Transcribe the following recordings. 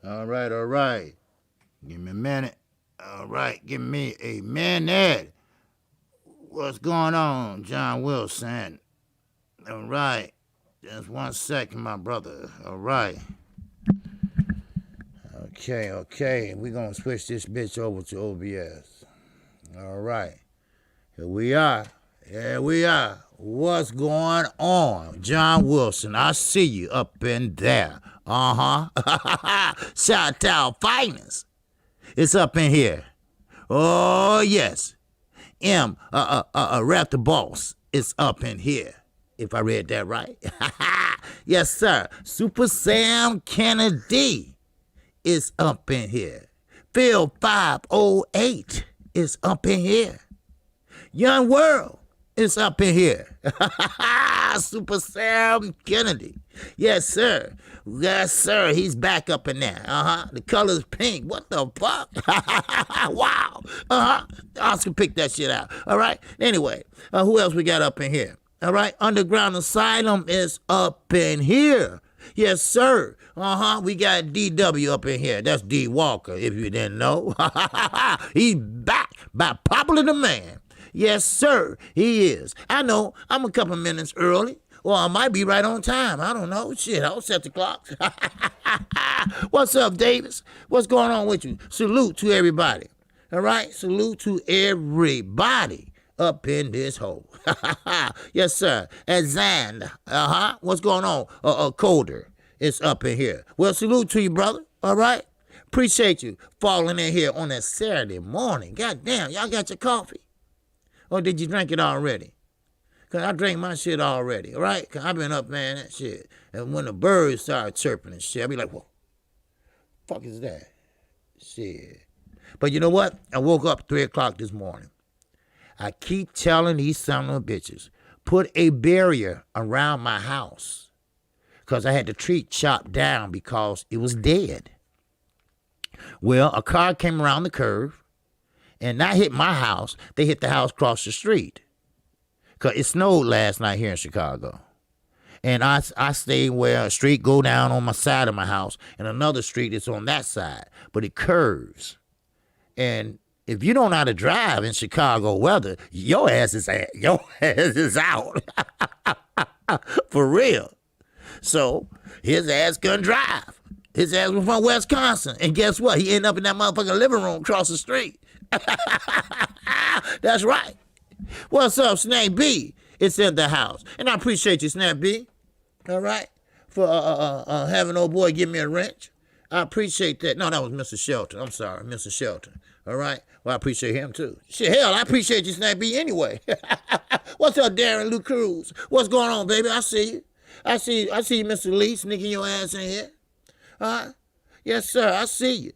All right, all right. Give me a minute. All right, give me a minute. What's going on, John Wilson? All right. Just 1 second, my brother. All right. Okay. We're going to switch this bitch over to OBS. All right. Here we are. What's going on? John Wilson, I see you up in there. Shout out Finest. It's up in here. Oh, yes. Rap the Boss is up in here. If I read that right. Yes, sir. Super Sam Kennedy is up in here. Phil 508 is up in here. Young World is up in here. Super Sam Kennedy. Yes, sir. Yes, sir. He's back up in there. The color's pink. What the fuck? Wow. Oscar picked that shit out. All right. Anyway, who else we got up in here? All right. Underground Asylum is up in here. Yes, sir. We got DW up in here. That's D Walker, if you didn't know. He's back by popular demand. Yes, sir, he is. I know, I'm a couple minutes early, or I might be right on time. I don't know. Shit, I'll set the clock. What's up, Davis? What's going on with you? Salute to everybody. All right? Salute to everybody up in this hole. Yes, sir. And Zand, what's going on? Colder, it's up in here. Well, salute to you, brother. All right? Appreciate you falling in here on a Saturday morning. God damn, y'all got your coffee? Or did you drink it already? Because I drank my shit already, all right? Because I've been up, man, that shit. And when the birds started chirping and shit, I be like, what the fuck is that? Shit. But you know what? I woke up 3 o'clock this morning. I keep telling these son of bitches, put a barrier around my house. Because I had the tree chopped down because it was dead. Well, a car came around the curve. And not hit my house, they hit the house across the street. Because it snowed last night here in Chicago. And I stayed where a street go down on my side of my house, and another street is on that side. But it curves. And if you don't know how to drive in Chicago weather, your ass is out. For real. So his ass couldn't drive. His ass was from Wisconsin. And guess what? He ended up in that motherfucking living room across the street. That's right. What's up, Snake B? It's in the house. And I appreciate you, Snap B. All right? For having old boy give me a wrench. I appreciate that. No, that was Mr. Shelton. I'm sorry, Mr. Shelton. All right? Well, I appreciate him, too. Shit, hell, I appreciate you, Snap B, anyway. What's up, Darren Lou Cruz? What's going on, baby? I see you. I see you, Mr. Lee, sneaking your ass in here. Yes, sir, I see you.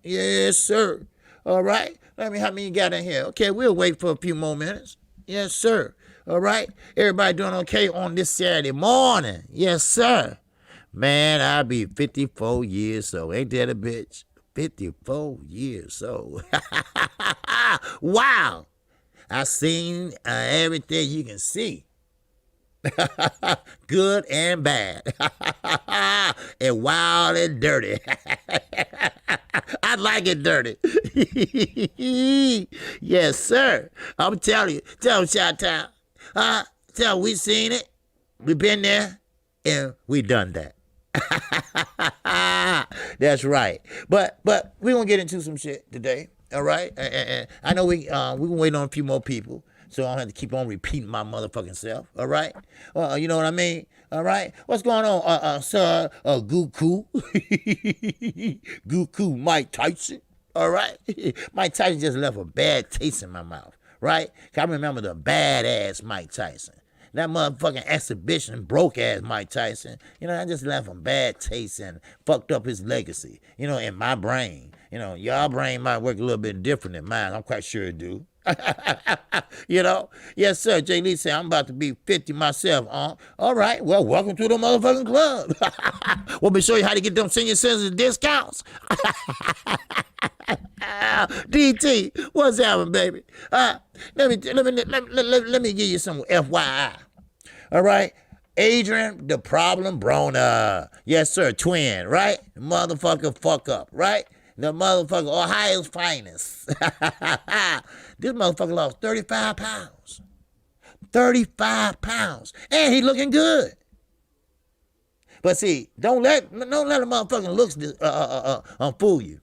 Yes, sir. All right? Let me, how many you got in here? Okay, we'll wait for a few more minutes. Yes, sir. All right? Everybody doing okay on this Saturday morning? Yes, sir. Man, I'll be 54 years old. Ain't that a bitch? 54 years old. Wow. I seen everything you can see. Good and bad. And wild and dirty. I like it dirty. Yes, sir. I'm telling you. Tell them, Chi-Town. Tell them we seen it. We been there. And we done that. That's right. But we're going to get into some shit today. All right? And I know we're going to wait on a few more people. So I don't have to keep on repeating my motherfucking self. All right? You know what I mean? All right? What's going on, sir? Goku? Goku Mike Tyson? All right? Mike Tyson just left a bad taste in my mouth. Right? I remember the badass Mike Tyson. That motherfucking exhibition broke ass Mike Tyson. You know, I just left him bad taste and fucked up his legacy. You know, in my brain. You know, y'all brain might work a little bit different than mine. I'm quite sure it do. You know? Yes, sir. Jay Lee said, I'm about to be 50 myself. All right. Well, welcome to the motherfucking club. Want me to show you how to get them senior citizen discounts? DT, what's happening, baby? Let me give you some FYI. All right? Adrian, the problem Broner. Yes, sir, twin, right? Motherfucker fuck up, right? The motherfucker, Ohio's finest. This motherfucker lost 35 pounds. 35 pounds. And he looking good. But see, don't let a motherfucking looks fool you.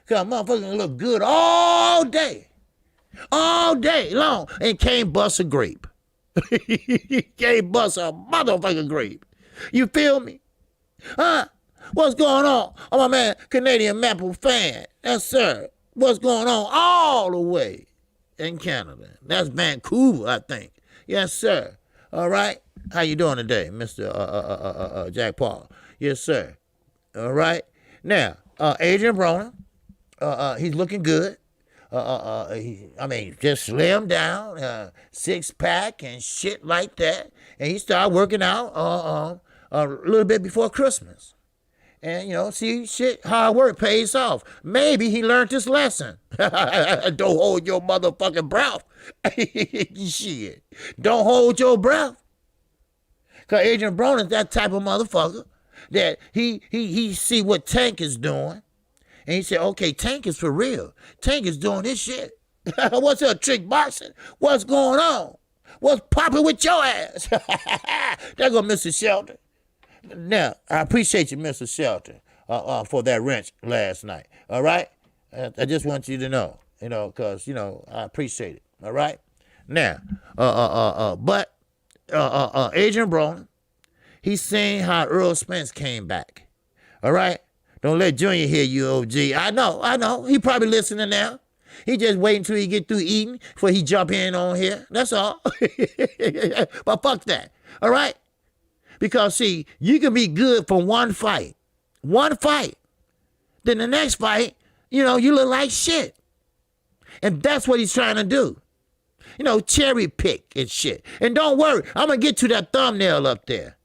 Because a motherfucker look good all day long, and can't bust a grape. Can't bust a motherfucking grape. You feel me? Huh? What's going on? Oh, my man, Canadian Maple fan. Yes, sir. What's going on all the way in Canada? That's Vancouver, I think. Yes, sir. All right. How you doing today, Mr. Jack Paul? Yes, sir. All right. Now, Adrian Broner, he's looking good. Just slim down, 6-pack and shit like that. And he started working out a little bit before Christmas. And, see, shit, hard work pays off. Maybe he learned this lesson. Don't hold your motherfucking breath. Shit. Don't hold your breath. Because Adrian Broner's that type of motherfucker that he see what Tank is doing. And he said, okay, Tank is for real. Tank is doing this shit. What's up, Trick Boxing? What's going on? What's popping with your ass? There go Mr. Shelton. Now, I appreciate you, Mr. Shelton, for that wrench last night. All right? I just want you to know, because, I appreciate it. All right? Now, but Adrian Broner, he's saying how Earl Spence came back. All right? Don't let Junior hear you, OG. I know. He probably listening now. He just waiting until he get through eating before he jump in on here. That's all. But fuck that. All right? Because, see, you can be good for one fight. Then the next fight, you look like shit. And that's what he's trying to do. Cherry pick and shit. And don't worry, I'm going to get to that thumbnail up there.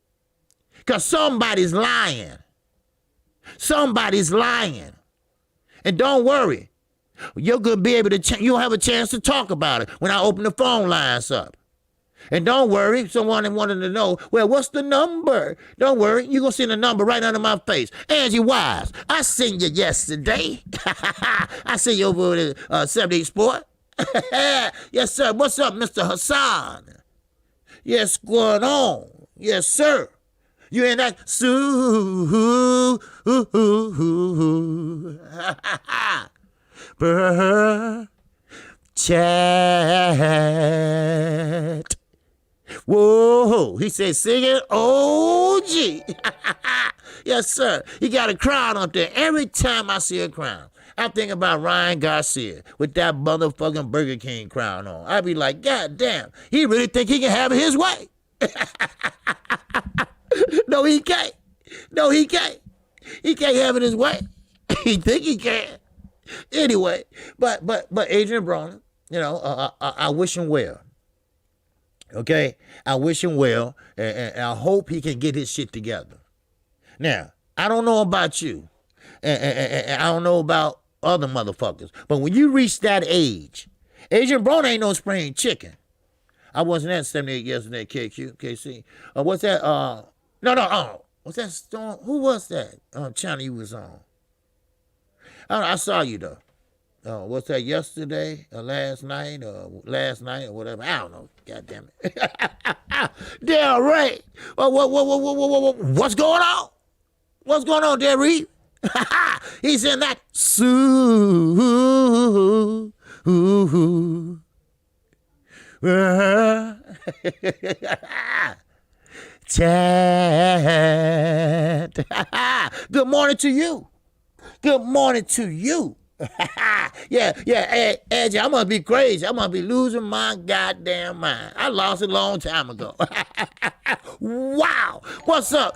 Because somebody's lying. And don't worry, you're going to be able to, you'll have a chance to talk about it when I open the phone lines up. And don't worry, someone wanted to know, well, what's the number? Don't worry, you're going to see the number right under my face. Angie Wise, I seen you yesterday. I seen you over at 78 Sport. Yes, sir. What's up, Mr. Hassan? Yes, going on? Yes, sir. You in that chat. Whoa, he said, sing it, OG. Yes, sir. He got a crown up there. Every time I see a crown, I think about Ryan Garcia with that motherfucking Burger King crown on. I be like, God damn, he really think he can have it his way. No, he can't. He can't have it his way. He think he can. Anyway, but Adrian Broner, I wish him well. Okay? I wish him well, and I hope he can get his shit together. Now, I don't know about you, and I don't know about other motherfuckers, but when you reach that age, Adrian Broner ain't no spring chicken. I wasn't at 78 yesterday, KQKC. What's that? No. What's that storm? Who was that channel you was on? I saw you, though. What's that, yesterday or last night or whatever? I don't know. God damn it. Damn right. What's going on? What's going on, Derry? He's in that chat. Good morning to you. Good morning to you. Yeah, Edgy, I'm going to be crazy. I'm going to be losing my goddamn mind. I lost it a long time ago. Wow. What's up,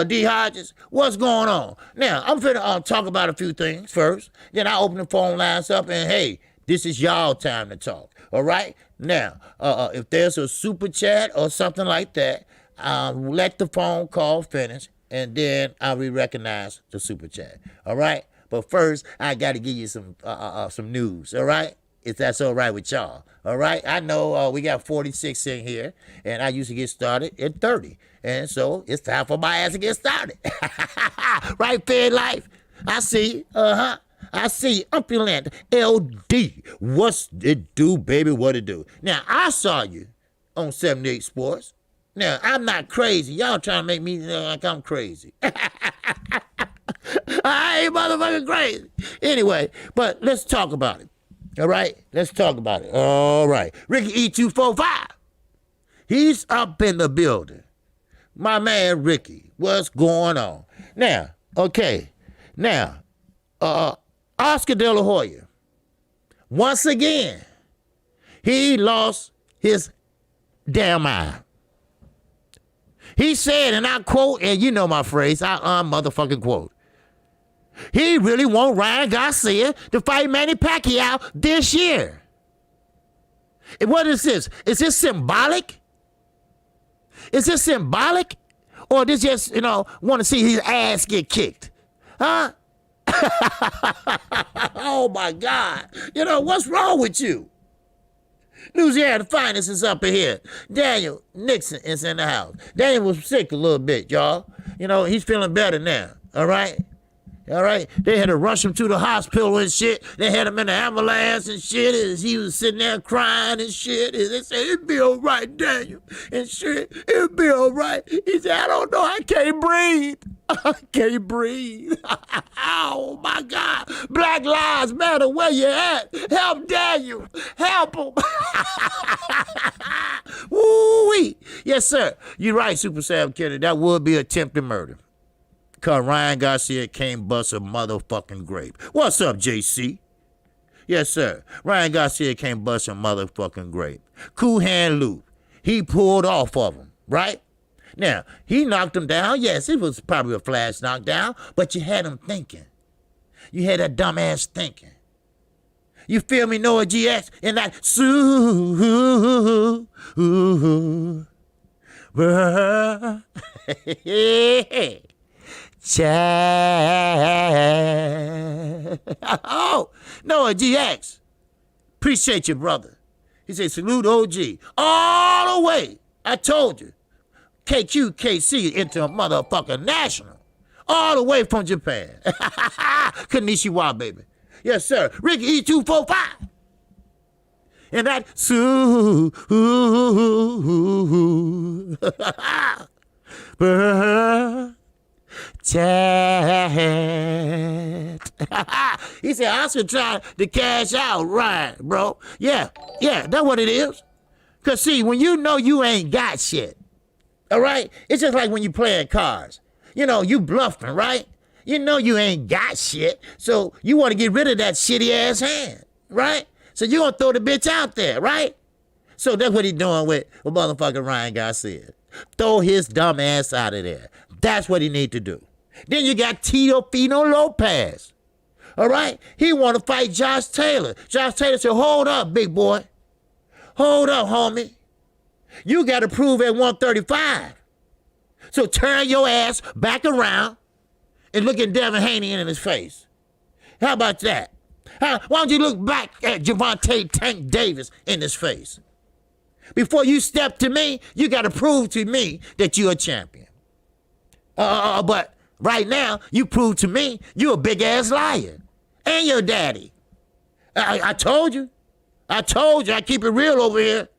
D. Hodges? What's going on? Now, I'm finna talk about a few things first. Then I open the phone lines up and, hey, this is y'all time to talk. All right? Now, if there's a super chat or something like that, let the phone call finish, and then I'll re-recognize the super chat. All right? But first, I got to give you some news, all right? if that's all right with y'all. All right, I know we got 46 in here, and I used to get started at 30. And so it's time for my ass to get started. Right, Fair Life? I see. I see. Opulent LD. What's it do, baby? What it do? Now, I saw you on 78 Sports. Now, I'm not crazy. Y'all trying to make me look like I'm crazy. I ain't motherfucking crazy. Anyway, but let's talk about it. All right? Let's talk about it. All right. Ricky E245. He's up in the building. My man Ricky, what's going on? Now, okay. Now, Oscar De La Hoya, once again, he lost his damn mind. He said, and I quote, and you know my phrase, I motherfucking quote. He really want Ryan Garcia to fight Manny Pacquiao this year. And what is this? Is this symbolic? Is this symbolic? Or this just, want to see his ass get kicked? Huh? Oh my God. What's wrong with you? Louisiana Finest is up in here. Daniel Nixon is in the house. Daniel was sick a little bit, y'all. He's feeling better now. All right? All right? They had to rush him to the hospital and shit. They had him in the ambulance and shit. And he was sitting there crying and shit. And they said, it'll be all right, Daniel. And shit, it'll be all right. He said, I don't know. I can't breathe. I can't breathe. Oh, my God. Black Lives Matter. Where you at? Help Daniel. Help him. Woo-wee. Yes, sir. You're right, Super Sam Kennedy. That would be attempted murder. Because Ryan Garcia can't bust a motherfucking grape. What's up, JC? Yes, sir. Ryan Garcia can't bust a motherfucking grape. Cool Hand Luke. He pulled off of him, right? Now, he knocked him down. Yes, it was probably a flash knockdown, but you had him thinking. You had that dumbass thinking. You feel me, Noah GX? In that Oh, Noah GX. Appreciate you, brother. He said, salute OG. All the way. I told you. KQKC into a motherfucking national. All the way from Japan. Konnichiwa, baby. Yes, sir. Ricky E245. And that He said, Oscar trying to cash out, right, bro? Yeah, that's what it is. Because, see, when you know you ain't got shit, all right? It's just like when you playing cards. You bluffing, right? You know you ain't got shit, so you want to get rid of that shitty-ass hand, right? So you going to throw the bitch out there, right? So that's what he doing with motherfucking Ryan Garcia. Throw his dumb ass out of there. That's what he need to do. Then you got Teofimo Lopez. All right? He want to fight Josh Taylor. Josh Taylor said, hold up, big boy. Hold up, homie. You got to prove at 135. So turn your ass back around and look at Devin Haney in his face. How about that? Why don't you look back at Javante Tank Davis in his face? Before you step to me, you got to prove to me that you're a champion. But right now, you prove to me you're a big-ass liar. And your daddy. I told you. I keep it real over here.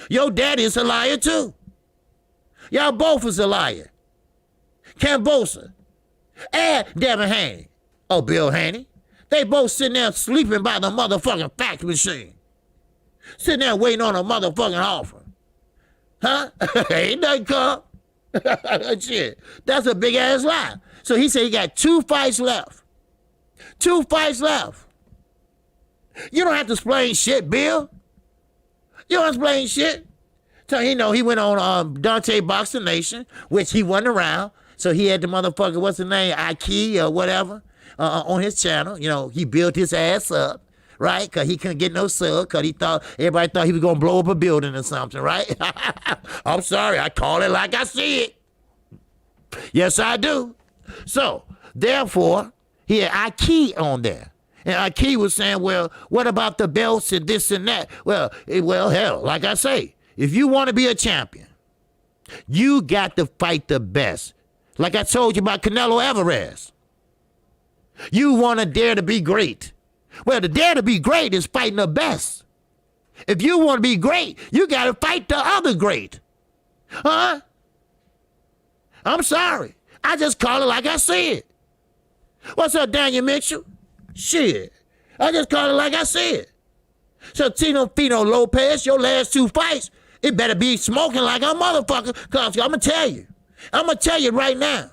Your daddy is a liar, too. Y'all both is a liar. Cambosa and Devin Haney. Oh, Bill Haney. They both sitting there sleeping by the motherfucking fax machine. Sitting there waiting on a motherfucking offer. Huh? Ain't nothing come. Shit. That's a big ass lie. So he said he got 2 fights left. 2 fights left. You don't have to explain shit, Bill. You don't explain shit. So he went on Dante Boxing Nation, which he wasn't around. So he had the motherfucker, what's the name, Ike or whatever, on his channel. He built his ass up, right? Because he couldn't get no sub because everybody thought he was going to blow up a building or something, right? I'm sorry, I call it like I see it. Yes, I do. So, therefore, he had Ike on there. And Key was saying, well, what about the belts and this and that? Well, hell, like I say, if you want to be a champion, you got to fight the best. Like I told you about Canelo Alvarez. You want to dare to be great. Well, the dare to be great is fighting the best. If you want to be great, you got to fight the other great. Huh? I'm sorry. I just call it like I said. What's up, Daniel Mitchell? Shit. I just call it like I said. So Tino Fino Lopez, your last 2 fights, it better be smoking like a motherfucker. Cause I'm going to tell you right now.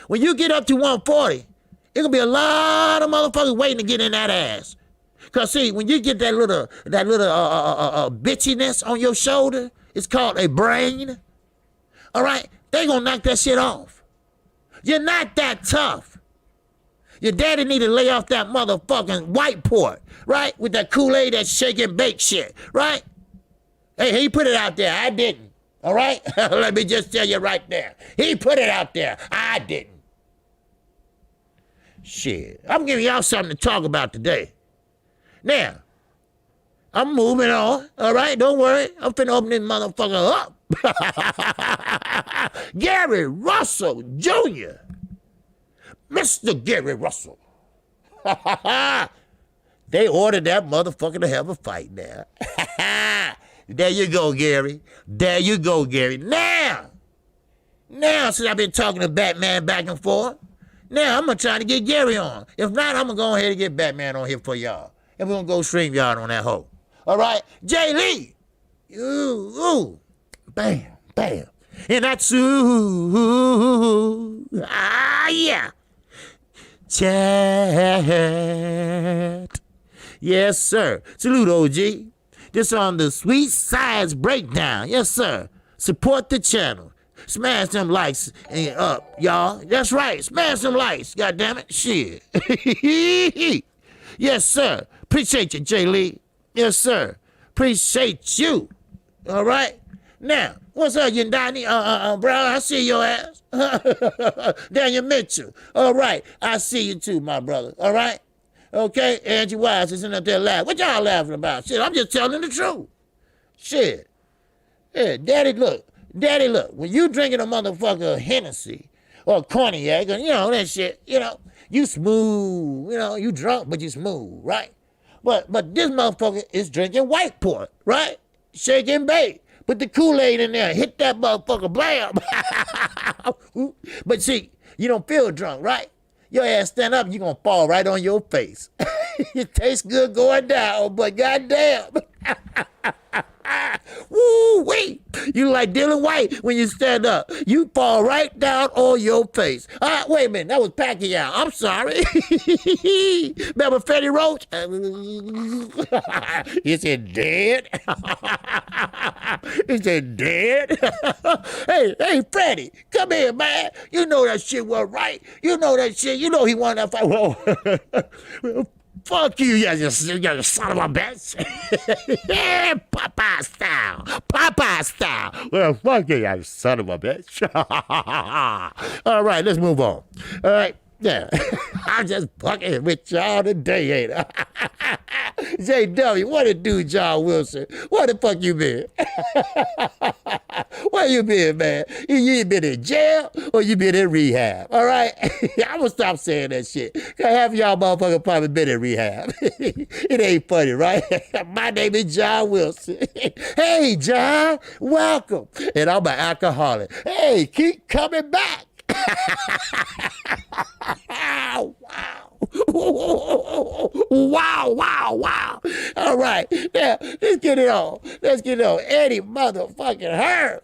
When you get up to 140, it's going to be a lot of motherfuckers waiting to get in that ass. Cause see, when you get that little bitchiness on your shoulder, it's called a brain. All right? They going to knock that shit off. You're not that tough. Your daddy need to lay off that motherfucking white port, right? With that Kool-Aid, that shake and bake shit, right? Hey, he put it out there. I didn't. All right? Let me just tell you right there. He put it out there. I didn't. Shit. I'm giving y'all something to talk about today. Now, I'm moving on. All right? Don't worry. I'm finna open this motherfucker up. Gary Russell Jr. Mr. Gary Russell. They ordered that motherfucker to have a fight now. There you go, Gary. There you go, Gary. Now, since I've been talking to Batman back and forth, now I'm going to try to get Gary on. If not, I'm going to go ahead and get Batman on here for y'all. And we're going to go stream y'all on that hoe. All right? Jay Lee. Ooh. Bam, bam. And that's ooh. Ah, yeah. Chat. Yes, sir. Salute, OG. This on the Sweet Sides Breakdown. Yes, sir. Support the channel. Smash them likes up, y'all. That's right. Smash them likes. God damn it. Shit. Yes, sir. Appreciate you, Jay Lee. Yes, sir. Appreciate you. All right. Now, what's up, Yandani? Bro, I see your ass. Daniel Mitchell. All right. I see you too, my brother. All right? Okay? Angie Wise is in up there laughing. What y'all laughing about? Shit, I'm just telling the truth. Shit. Yeah, Daddy, look. When you drinking a motherfucker Hennessy or cognac, you know, that shit, you know, you smooth. You know, you drunk, but you smooth, right? But this motherfucker is drinking white port, right? Shake and bake. Put the Kool-Aid in there. Hit that motherfucker. Blam. But see, you don't feel drunk, right? Your ass stand up, you're going to fall right on your face. It tastes good going down, but goddamn. Woo-wee. You like Dylan White when you stand up. You fall right down on your face. Wait a minute. That was Pacquiao. I'm sorry. Remember Freddie Roach? Is it dead? Is it dead? Hey, Freddie, come here, man. You know that shit was right. You know that shit. You know he won that fight. Well, fuck you, you son of a bitch. Yeah, Popeye style. Well, fuck you, you son of a bitch. All right, let's move on. All right, yeah. I'm just fucking with y'all today, ain't I? JW, what it do, John Wilson? Where the fuck you been? Where you been, man? You been in jail or you been in rehab? All right? I'm gonna stop saying that shit. Half of y'all motherfuckers probably been in rehab. It ain't funny, right? My name is John Wilson. Hey, John, welcome. And I'm an alcoholic. Hey, keep coming back. Wow. All right. Now, let's get it on. Eddie motherfucking Herb.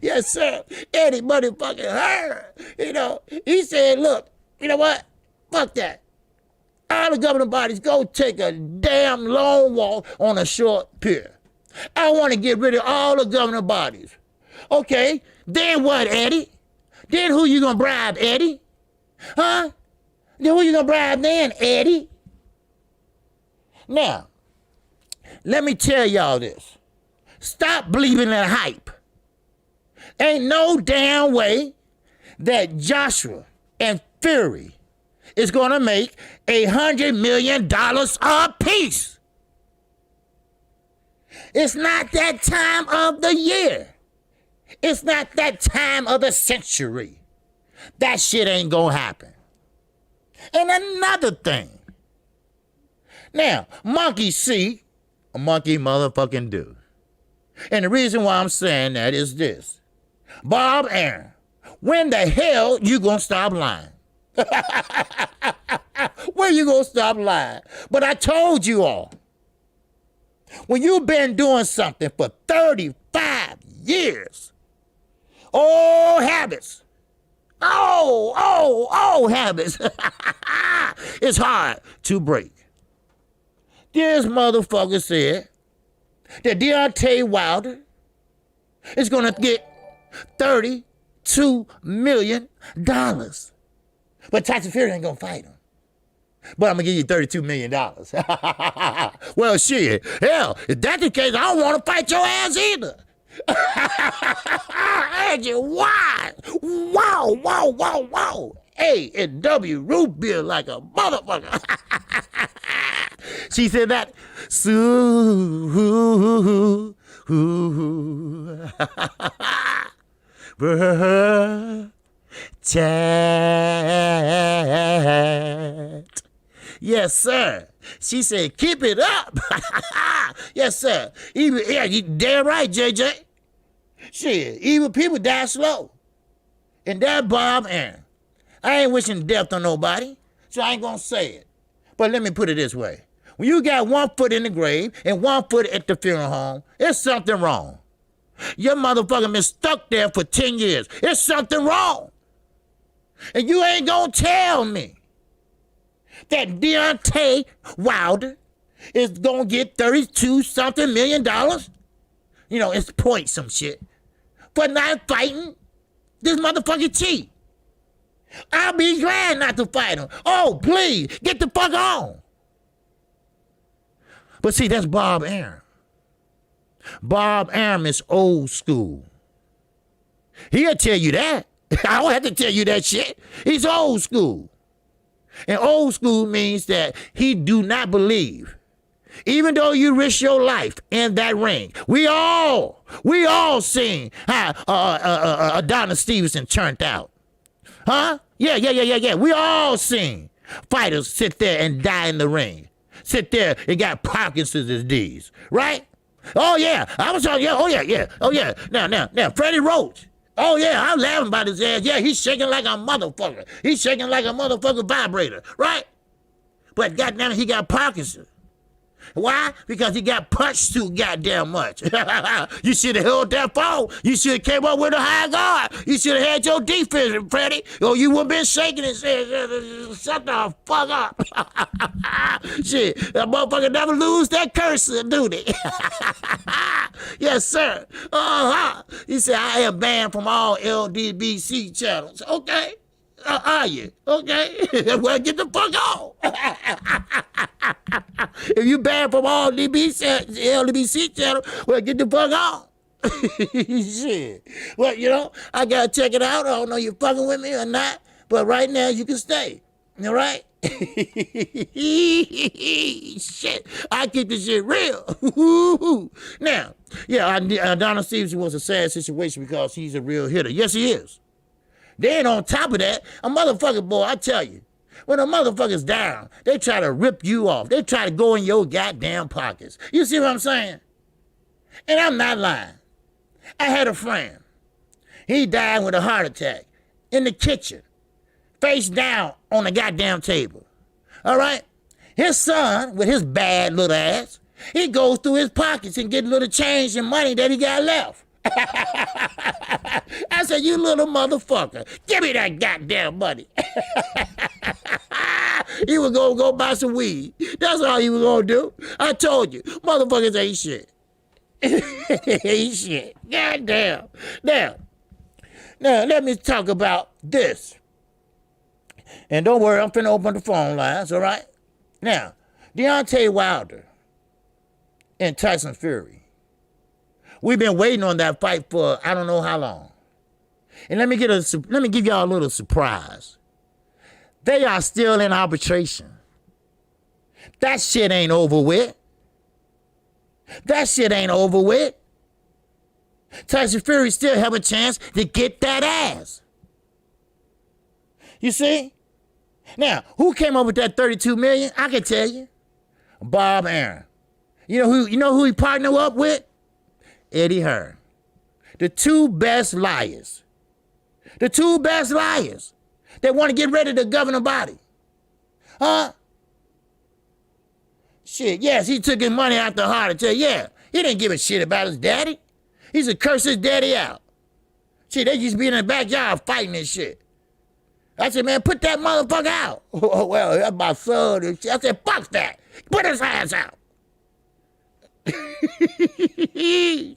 Yes, sir. Eddie motherfucking Herb. You know, he said, look, you know what? Fuck that. All the governing bodies go take a damn long walk on a short pier. I want to get rid of all the governing bodies. Okay, then what, Eddie? Then who you gonna bribe, Eddie? Huh? Then who you gonna bribe then, Eddie? Now, let me tell y'all this. Stop believing that hype. Ain't no damn way that Joshua and Fury is going to make $100 million a piece. It's not that time of the year. It's not that time of the century. That shit ain't going to happen. And another thing. Now, monkey see, a monkey motherfucking do. And the reason why I'm saying that is this. Bob Arum, when the hell you gonna stop lying? When you gonna stop lying? But I told you all, when you've been doing something for 35 years, old habits, old habits, it's hard to break. This motherfucker said that Deontay Wilder is gonna get $32 million. But Tyson Fury ain't gonna fight him. But I'm gonna give you $32 million. Well, shit, hell, if that's the case, I don't wanna fight your ass either. Why? Wow. A&W root beer like a motherfucker. She said that. Chat. Yes, sir. She said, keep it up. Yes, sir. You damn right, JJ. Shit, even people die slow. And that Bob Arum. I ain't wishing death on nobody, so I ain't gonna say it. But let me put it this way. When you got 1 foot in the grave and 1 foot at the funeral home, it's something wrong. Your motherfucker been stuck there for 10 years. It's something wrong. And you ain't gonna tell me that Deontay Wilder is gonna get 32-something million dollars? You know, it's point some shit. For not fighting this motherfucking cheat. I'll be glad not to fight him. Oh, please, get the fuck on. But see, that's Bob Arum. Bob Arum is old school. He'll tell you that. I don't have to tell you that shit. He's old school. And old school means that he do not believe. Even though you risk your life in that ring. We all seen how Adonis Stevenson turned out. Huh? Yeah. We all seen fighters sit there and die in the ring. Sit there and got Parkinson's disease. Right? Oh, yeah. I was talking, yeah. Oh, yeah. Now, Freddie Roach. Oh, yeah, I'm laughing about his ass. Yeah, he's shaking like a motherfucker. He's shaking like a motherfucker vibrator. Right? But goddamn it, he got Parkinson's. Why? Because he got punched too goddamn much. You should have held that phone. You should have came up with a high guard. You should have had your defense, Freddie. Or you would have been shaking and saying, shut the fuck up. Shit, that motherfucker never lose that cursor, do they? Yes, sir. He said, I am banned from all LDBC channels. Okay. Are you? Okay. Well, get the fuck on. If you banned from all LDBC channel, well, get the fuck on. Shit. Well, you know, I gotta check it out. I don't know you fucking with me or not, but right now you can stay. All right? Shit. I keep this shit real. Now, yeah, Adonis Stevenson was a sad situation because he's a real hitter. Yes, he is. Then on top of that, a motherfucker, boy, I tell you, when a motherfucker's down, they try to rip you off. They try to go in your goddamn pockets. You see what I'm saying? And I'm not lying. I had a friend. He died with a heart attack in the kitchen, face down on the goddamn table. All right? His son, with his bad little ass, he goes through his pockets and get a little change and money that he got left. I said, you little motherfucker, give me that goddamn money. He was gonna go buy some weed. That's all he was gonna do. I told you, motherfuckers ain't shit. Ain't shit. Goddamn. Now, let me talk about this. And don't worry, I'm finna open the phone lines, all right? Now, Deontay Wilder and Tyson Fury. We've been waiting on that fight for I don't know how long. And let me give y'all a little surprise. They are still in arbitration. That shit ain't over with. That shit ain't over with. Tyson Fury still have a chance to get that ass. You see? Now, who came up with that $32 million? I can tell you. Bob Arum. You know who he partnered up with? Eddie Hearn. The two best liars. The two best liars that want to get rid of the governing body. Huh? Shit, yes, he took his money out the heart attack. Yeah, he didn't give a shit about his daddy. He used to curse his daddy out. Shit, they used to be in the backyard fighting this shit. I said, man, put that motherfucker out. Oh, well, that's my son and shit. I said, fuck that. Put his ass out.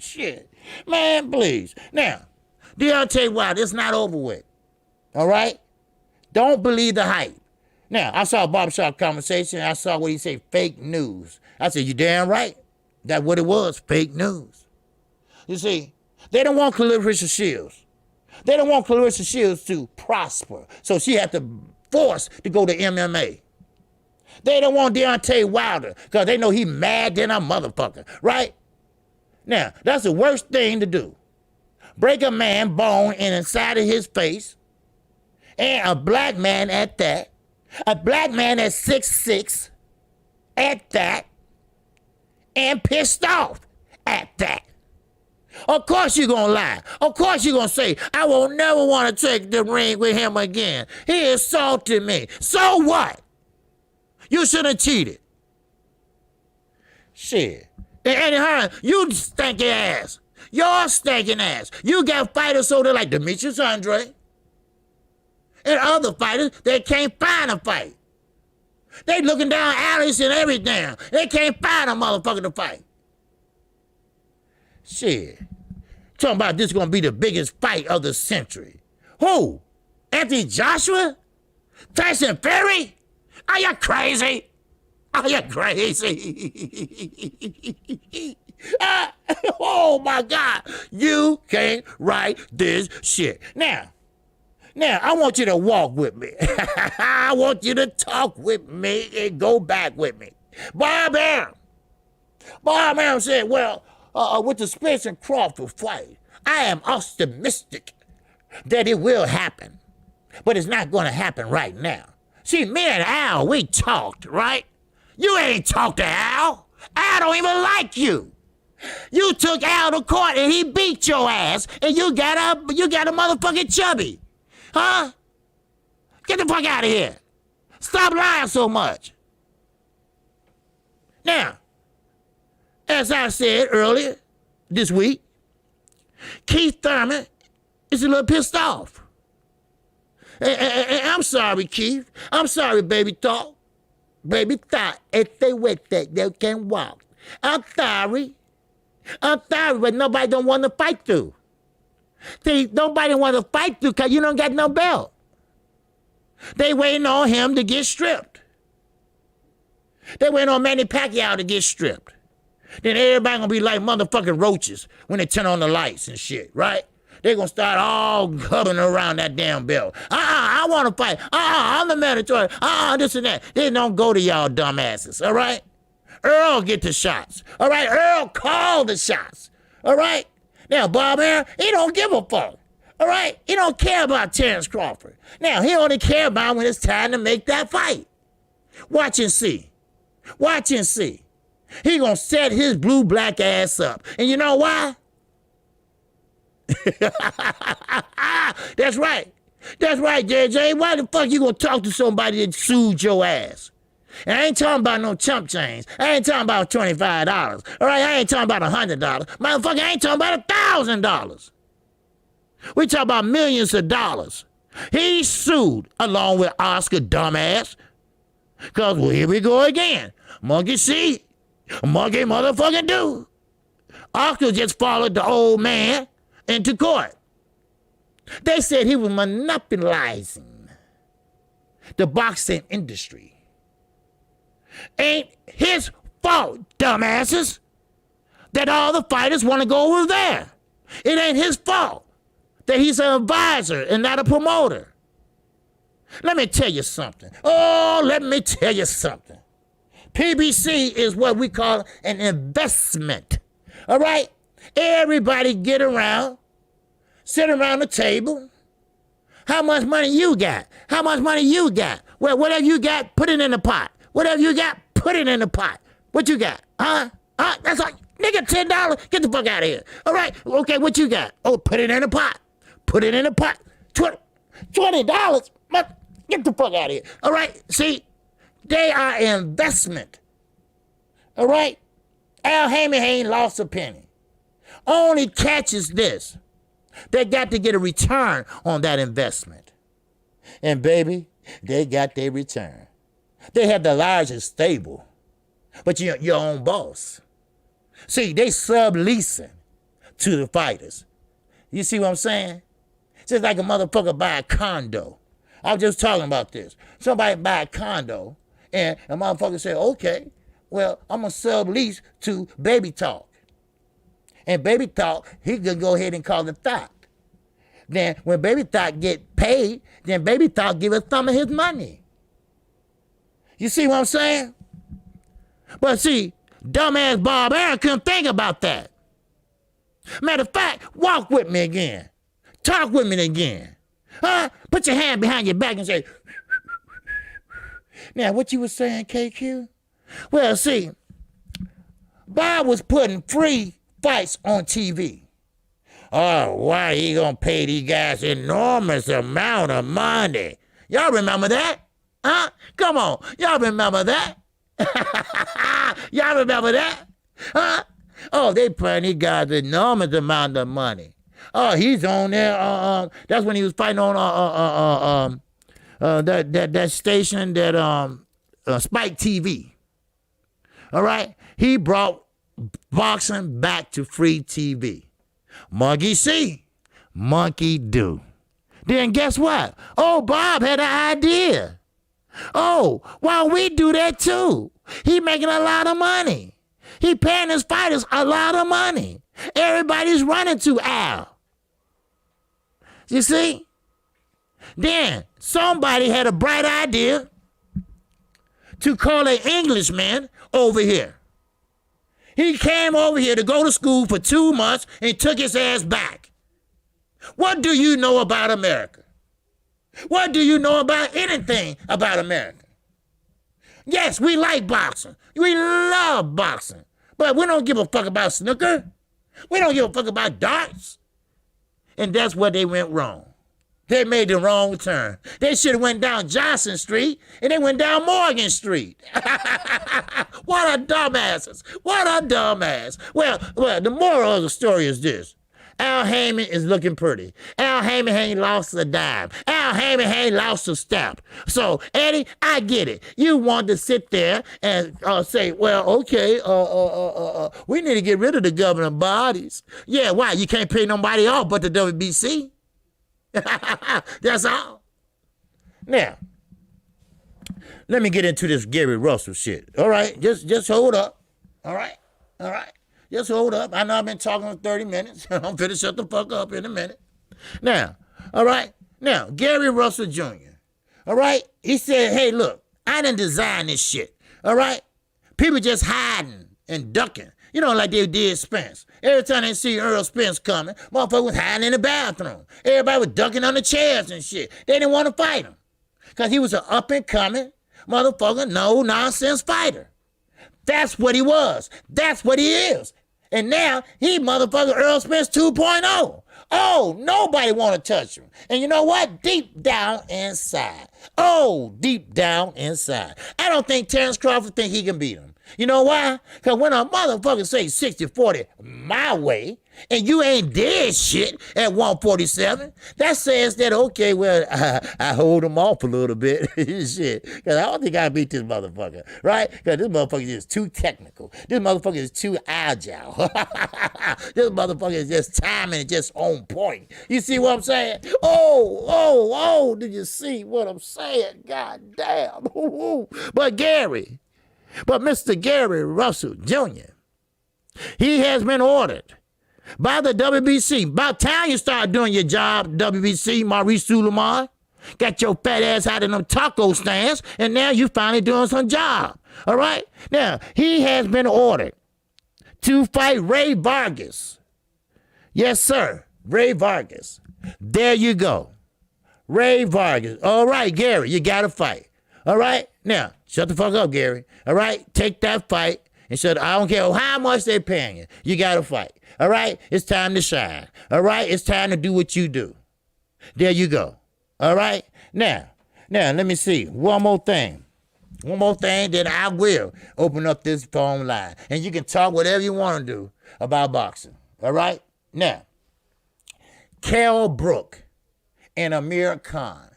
Shit. Man, please. Now, Deontay Wilder, it's not over with. All right? Don't believe the hype. Now, I saw a barbershop conversation. I saw what he said, fake news. I said, you damn right. That's what it was, fake news. You see, they don't want Clarissa Shields. They don't want Clarissa Shields to prosper. So she had to force to go to MMA. They don't want Deontay Wilder because they know he mad than a motherfucker, right? Now, that's the worst thing to do. Break a man bone inside of his face, and a black man at that. A black man at 6'6", at that, and pissed off at that. Of course you're going to lie. Of course you're going to say, I will never want to take the ring with him again. He assaulted me. So what? You should have cheated. Shit. And Hearn, you stanky ass. Your stinking ass. You got fighters so they're like Demetrius Andre and other fighters that can't find a fight. They looking down alleys and everything. They can't find a motherfucker to fight. Shit. Talking about this is going to be the biggest fight of the century. Who? Anthony Joshua? Tyson Fury? Are you crazy? Are you crazy? Oh my God. You can't write this shit. Now, I want you to walk with me. I want you to talk with me and go back with me. Bob Arum. Bob Arum said, well, with the Spence and Crawford fight, I am optimistic that it will happen. But it's not going to happen right now. See, me and Al, we talked, right? You ain't talked to Al. Al don't even like you. You took Al to court and he beat your ass, and you got a motherfucking chubby. Huh? Get the fuck out of here. Stop lying so much. Now, as I said earlier this week, Keith Thurman is a little pissed off. And I'm sorry, Keith. I'm sorry, baby talk. Baby thought if they wet that, they can walk. I'm sorry, but nobody don't want to fight through. See, nobody want to fight through because you don't got no belt. They waiting on him to get stripped. They waiting on Manny Pacquiao to get stripped. Then everybody gonna be like motherfucking roaches when they turn on the lights and shit, right? They gonna start all hovering around that damn belt. I wanna fight. I'm the mandatory. This and that. They don't go to y'all dumbasses, all right? Earl get the shots, all right? Earl call the shots, all right? Now, Bob Arum, he don't give a fuck, all right? He don't care about Terrence Crawford. Now, he only care about when it's time to make that fight. Watch and see. Watch and see. He gonna set his blue-black ass up. And you know why? That's right. That's right, JJ. Why the fuck you gonna talk to somebody that sued your ass? And I ain't talking about no chump change. I ain't talking about $25. All right, I ain't talking about $100. Motherfucker, I ain't talking about $1,000. We talking about millions of dollars. He sued along with Oscar dumbass. Cause well, here we go again. Monkey see, monkey motherfucking do. Oscar just followed the old man into court. They said he was monopolizing the boxing industry. Ain't his fault, dumbasses, that all the fighters want to go over there. It ain't his fault that he's an advisor and not a promoter. Let me tell you something. Oh, let me tell you something. PBC is what we call an investment. All right? Everybody get around, sit around the table. How much money you got? How much money you got? Well, whatever you got, put it in the pot. Whatever you got, put it in the pot. What you got? Huh? That's all. Nigga, $10. Get the fuck out of here. All right? Okay, what you got? Oh, put it in the pot. Put it in the pot. $20. Get the fuck out of here. All right? See? They are investment. All right? Al Haymon ain't lost a penny. Only catch is this. They got to get a return on that investment. And baby, they got their return. They have the largest stable, but you're your own boss. See, they subleasing to the fighters. You see what I'm saying? Just like a motherfucker buy a condo. I was just talking about this. Somebody buy a condo, and a motherfucker say, okay, well, I'm going to sublease to Baby Talk. And Baby Talk, he could go ahead and call it Thought. Then when Baby Thought get paid, then Baby Thought give us some of his money. You see what I'm saying? But see, dumbass Bob Arum couldn't think about that. Matter of fact, walk with me again. Talk with me again. Huh? Put your hand behind your back and say, now what you was saying, KQ? Well, see, Bob was putting free fights on TV. Oh, why he gonna pay these guys enormous amount of money? Y'all remember that? Huh? Come on, y'all remember that? Y'all remember that? Huh? Oh, they paying these guys enormous amount of money. Oh, he's on there. That's when he was fighting on that station that Spike TV. All right, he brought boxing back to free TV. Monkey see, monkey do. Then guess what? Oh, Bob had an idea. Oh, why don't we do that too? He making a lot of money. He paying his fighters a lot of money. Everybody's running to Al. You see? Then somebody had a bright idea to call an Englishman over here. He came over here to go to school for 2 months and took his ass back. What do you know about America? What do you know about anything about America? Yes, we like boxing. We love boxing. But we don't give a fuck about snooker. We don't give a fuck about darts. And that's where they went wrong. They made the wrong turn. They should have went down Johnson Street and they went down Morgan Street. What a dumbasses. What a dumbass. Well, the moral of the story is this. Al Haymon is looking pretty. Al Haymon ain't lost a dime. Al Haymon ain't lost a step. So, Eddie, I get it. You want to sit there and say, well, okay, we need to get rid of the governing bodies. Yeah, why? You can't pay nobody off but the WBC. That's all. Now, let me get into this Gary Russell shit. All right, just hold up. All right. Just hold up. I know I've been talking for 30 minutes. I'm finna shut the fuck up in a minute. Now, all right. Now, Gary Russell Jr., all right? He said, hey, look, I didn't design this shit, all right? People just hiding and ducking, you know, like they did Spence. Every time they see Earl Spence coming, motherfucker was hiding in the bathroom. Everybody was ducking on the chairs and shit. They didn't want to fight him because he was an up-and-coming motherfucker, no-nonsense fighter. That's what he was. That's what he is. And now he motherfucker Earl Spence 2.0. Oh, nobody want to touch him. And you know what? Deep down inside. Oh, deep down inside. I don't think Terrence Crawford think he can beat him. You know why? Because when a motherfucker say 60-40 my way, and you ain't dead shit at 147, that says that, okay, well, I hold him off a little bit. Shit. Because I don't think I beat this motherfucker, right? Because this motherfucker is too technical. This motherfucker is too agile. This motherfucker is just timing and just on point. You see what I'm saying? Oh, did you see what I'm saying? God damn. But Mr. Gary Russell Jr., he has been ordered by the WBC. About time you start doing your job, WBC, Maurice Suleiman. Got your fat ass out of them taco stands, and now you finally doing some job. All right? Now, he has been ordered to fight Ray Vargas. Yes, sir. Ray Vargas. There you go. Ray Vargas. All right, Gary, you got to fight. All right? Now, shut the fuck up, Gary. All right? Take that fight and shut. I don't care how much they're paying you. You got to fight. All right? It's time to shine. All right? It's time to do what you do. There you go. All right? Now, let me see. One more thing. Then I will open up this phone line. And you can talk whatever you want to do about boxing. All right? Now, Kell Brook and Amir Khan,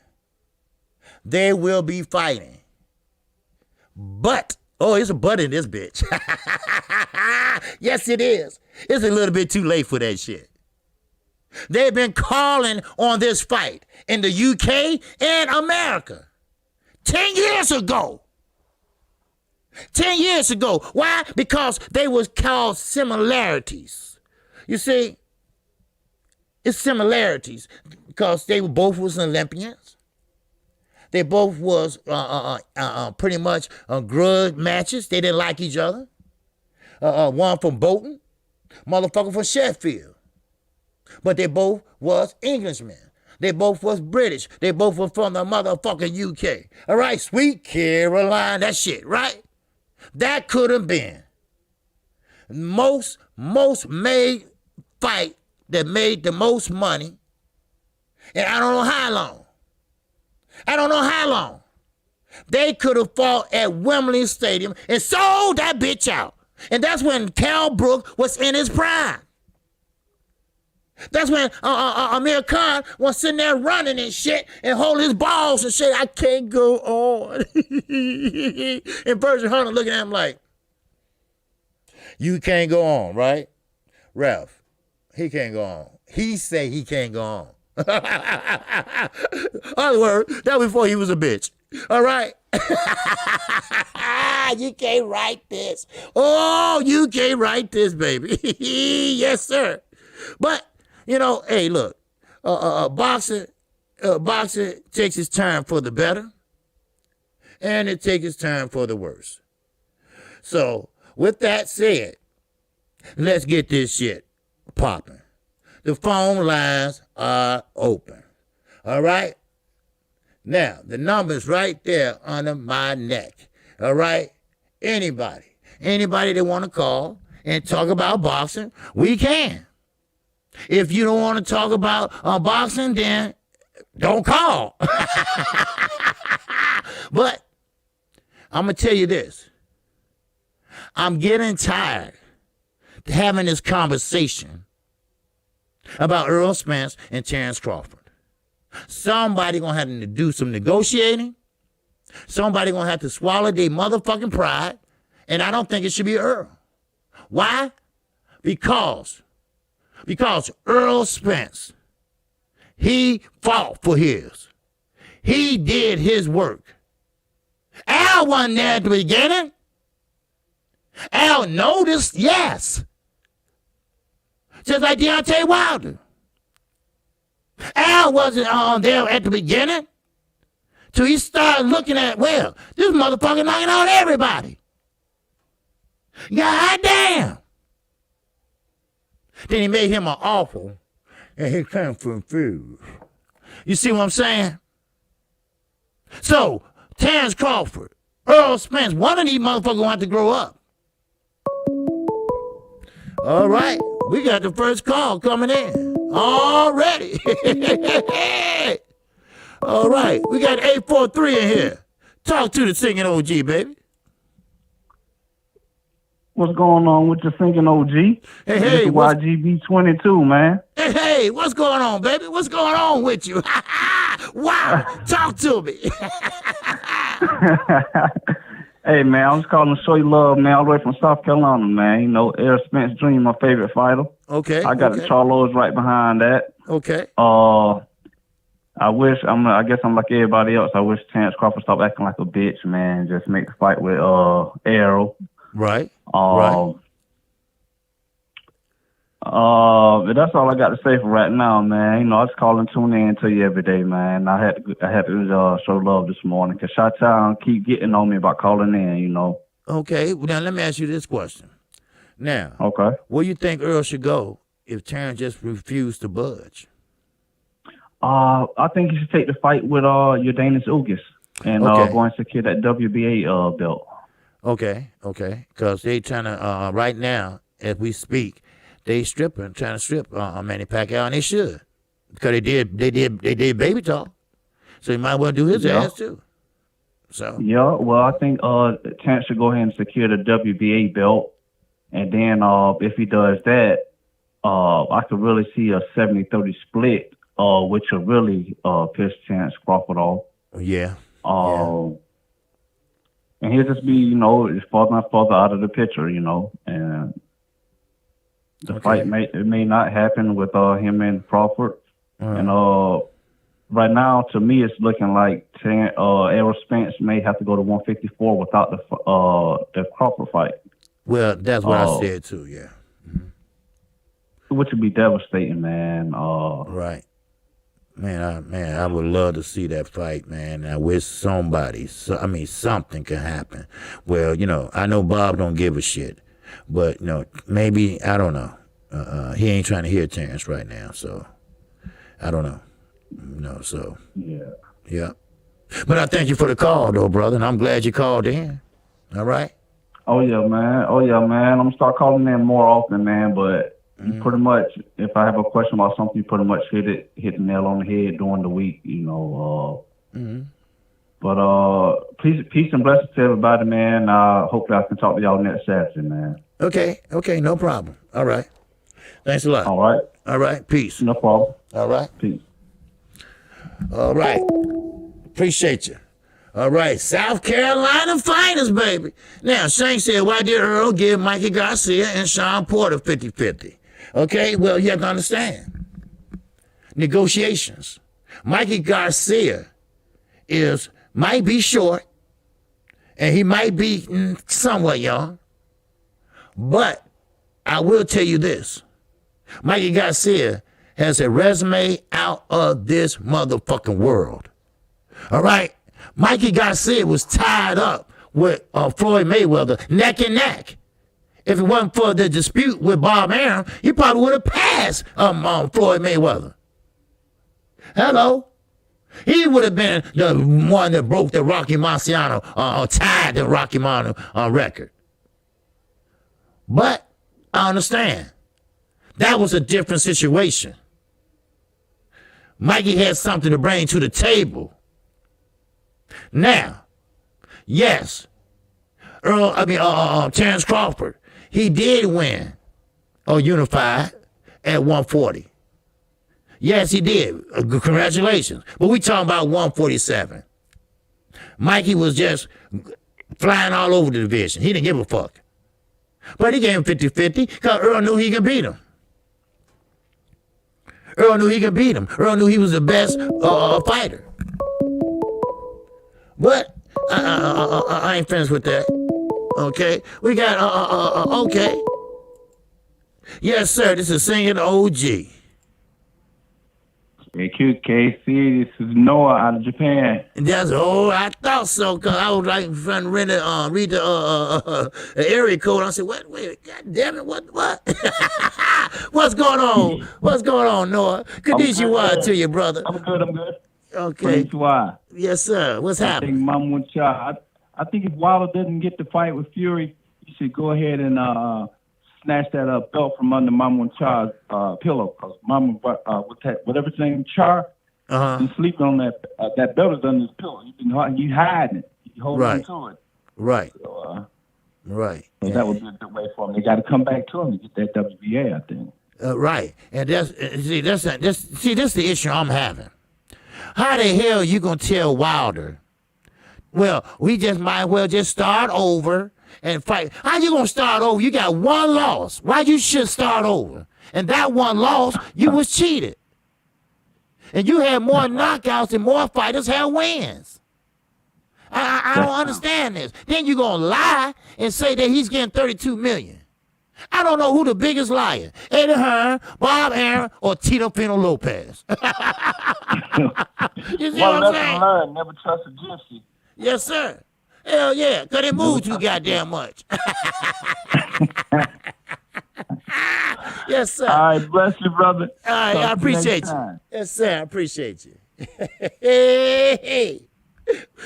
they will be fighting. But, oh, it's a but in this bitch. Yes, it is. It's a little bit too late for that shit. They've been calling on this fight in the UK and America 10 years ago. 10 years ago. Why? Because they was called similarities. You see, it's similarities because they both was Olympians. They both was pretty much grudge matches. They didn't like each other. One from Bolton, motherfucker from Sheffield. But they both was Englishmen. They both was British. They both were from the motherfucking UK. All right, sweet Caroline, that shit, right? That could have been most made fight that made the most money. And I don't know how long. They could have fought at Wembley Stadium and sold that bitch out. And that's when Kell Brook was in his prime. That's when Amir Khan was sitting there running and shit and holding his balls and shit. I can't go on. And Virgin Hunter looking at him like, you can't go on, right? Ralph, he can't go on. He say he can't go on. Other word, that was before he was a bitch. All right? You can't write this. Oh, you can't write this, baby. Yes, sir. But, you know, hey, look, boxing takes its time for the better, and it takes its time for the worse. So, with that said, let's get this shit popping. The phone lines are open. All right? Now, the number's right there under my neck. All right? Anybody that want to call and talk about boxing, we can. If you don't want to talk about boxing, then don't call. But I'm going to tell you this. I'm getting tired of having this conversation about Errol Spence and Terrence Crawford. Somebody going to have to do some negotiating. Somebody going to have to swallow their motherfucking pride. And I don't think it should be Earl. Why? Because Errol Spence, he fought for his. He did his work. Al wasn't there at the beginning. Al noticed, yes. Just like Deontay Wilder. Al wasn't there at the beginning. So he started looking at, well, this motherfucker knocking out everybody. God damn. Then he made him an offer, and he came from food. You see what I'm saying? So, Terrence Crawford, Errol Spence, one of these motherfuckers want to grow up. All right, we got the first call coming in already. All right, we got 843 in here. Talk to the singing OG, baby. What's going on with the singing OG? Hey, YGB22, man. Hey, what's going on, baby? What's going on with you? Wow, talk to me. Hey, man, I was calling to show you love, man, all the way from South Carolina, man. You know, Errol Spence Jr., my favorite fighter. Okay. I got the Charlos right behind that. Okay. I guess I'm like everybody else. I wish Terrence Crawford stopped acting like a bitch, man. Just make the fight with Errol. Right. Right. But that's all I got to say for right now, man. You know, I just call and tune in to you every day, man. I had to show love this morning because Chi-Town keep getting on me about calling in, you know. Okay, well, now let me ask you this question. Now, Okay. where you think Earl should go if Terrence just refused to budge? I think you should take the fight with Jordanis Ugas and Okay. go and secure that WBA belt. Okay, because they trying to right now as we speak, they trying to strip Manny Pacquiao, and they should because they did baby talk, so he might well do his ass too. So Yeah, well, I think Terrence should go ahead and secure the WBA belt, and then if he does that, I could really see a 70-30 split, which will really piss Terrence Crawford off. yeah. And he'll just be, you know, further and further out of the picture, you know, and the fight may not happen with him and Crawford. And right now, to me, it's looking like Errol Spence may have to go to 154 without the Crawford fight. Well, that's what I said too. Yeah. Which would be devastating, man. Right. Man, I would love to see that fight, man. I wish something can happen. Well, you know, I know Bob don't give a shit, but you know, maybe I don't know. He ain't trying to hear Terrence right now, so I don't know. You know, so yeah. But I thank you for the call, though, brother, and I'm glad you called in. All right. Oh yeah, man. I'm gonna start calling in more often, man. But you pretty much, if I have a question about something, you pretty much hit the nail on the head during the week, you know. But peace and blessings to everybody, man. Hopefully I can talk to y'all next Saturday, man. Okay, no problem. All right. Thanks a lot. All right. Peace. No problem. All right. Peace. All right. Appreciate you. All right. South Carolina finals, baby. Now, Shank said, why did Earl give Mikey Garcia and Sean Porter 50-50? Okay, well, you have to understand. Negotiations. Mikey Garcia might be short, and he might be somewhat young, but I will tell you this. Mikey Garcia has a resume out of this motherfucking world. All right? Mikey Garcia was tied up with Floyd Mayweather neck and neck. If it wasn't for the dispute with Bob Arum, he probably would have passed Floyd Mayweather. Hello? He would have been the one that broke the Rocky Marciano, tied the Rocky Marciano record. But I understand. That was a different situation. Mikey had something to bring to the table. Now, yes, Terrence Crawford, he did win unified at 140. Yes, he did. Congratulations. But we talking about 147. Mikey was just flying all over the division. He didn't give a fuck. But he gave him 50-50 because Earl knew he could beat him. Earl knew he was the best fighter. But I ain't finished with that. Okay, we got okay. Yes, sir. This is singing OG. KQKC, this is Noah out of Japan. I thought so, cause I was like trying to read the area code. I said, wait, god damn it, what? What's going on? What's going on, Noah? Konnichiwa to you, brother. I'm good. Okay. Konnichiwa. Yes, sir. What's happening? I think if Wilder doesn't get the fight with Fury, you should go ahead and snatch that belt from under Mamun Char's pillow. Because Mamun, whatever his name, Char, he's sleeping on that belt is under his pillow. He's hiding it. He's holding on to it. Right. So, right. So that would be a good way for him. They got to come back to him to get that WBA, I think. Right. And that's the issue I'm having. How the hell you gonna tell Wilder, well, we just might well just start over and fight? How you gonna start over? You got one loss. Why you should start over? And that one loss, you was cheated. And you had more knockouts and more fighters had wins. I don't understand this. Then you gonna lie and say that he's getting $32 million. I don't know who the biggest liar, Eddie Hearn, Bob Aaron, or Tito Pino Lopez. You see what I'm saying? Learned, never trust a gypsy. Yes, sir. Hell yeah, because they move too goddamn much. Yes, sir. All right, bless you, brother. All right, I appreciate you. Yes, sir, I appreciate you. Hey.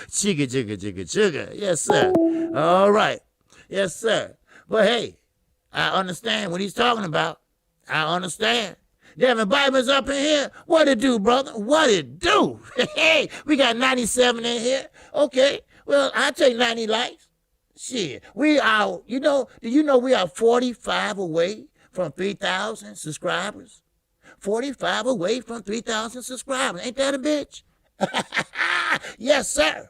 Chugga, chugga, chugga, chugga. Yes, sir. All right. Yes, sir. But hey, I understand what he's talking about. I understand. Devin Biber's up in here. What it do, brother? What it do? Hey, we got 97 in here. Okay, well, I'll take 90 likes. Shit, we are, do you know we are 45 away from 3,000 subscribers? 45 away from 3,000 subscribers. Ain't that a bitch? Yes, sir.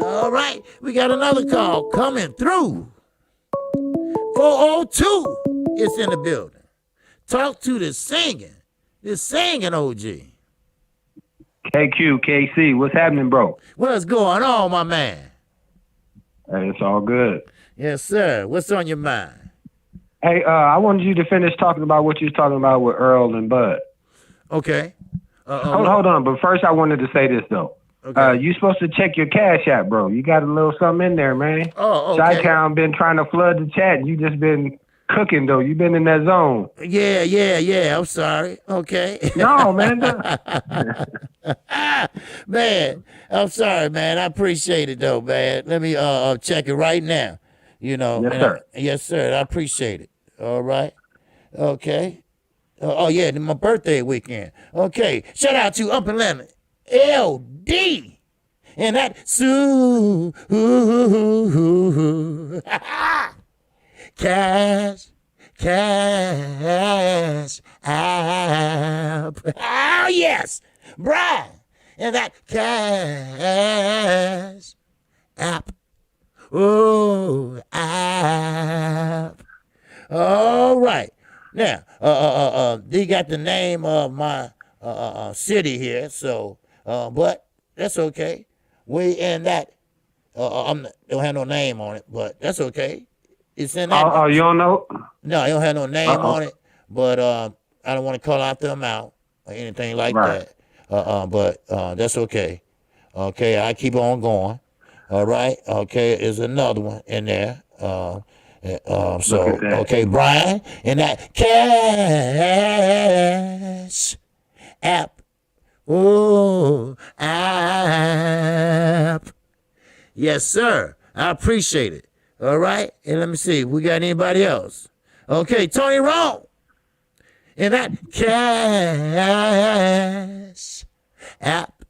All right, we got another call coming through. 402 is in the building. Talk to the singing OG. KQKC, what's happening, bro? What's going on, my man? Hey, it's all good. Yes, sir. What's on your mind? Hey, I wanted you to finish talking about what you was talking about with Earl and Bud. Okay. Hold on, but first I wanted to say this, though. Okay. You supposed to check your Cash App, bro. You got a little something in there, man. Oh, okay. Chi-Town been trying to flood the chat. You just been cooking, though. You been in that zone. Yeah. I'm sorry. Okay. No, man. Man, I'm sorry, man. I appreciate it, though, man. Let me check it right now. Yes, sir. Yes, sir. I appreciate it. All right. Okay. Oh, yeah, my birthday weekend. Okay. Shout out to Up and Lemon. LD. And that Cash App. Oh, yes. Brian. And that Cash App. Oh, app. All right. Now, they got the name of my city here, so, but that's okay. We in that, don't have no name on it, but that's okay. It's in that. Oh, you don't know? No, I don't have no name on it, but I don't want to call out the amount or anything like that. But that's okay. Okay, I keep on going. All right. Okay, there's another one in there. Okay, Brian, and that Cash App. Oh, app. Yes, sir. I appreciate it. All right. And let me see. We got anybody else? Okay, Tony Rome. And that Cash App.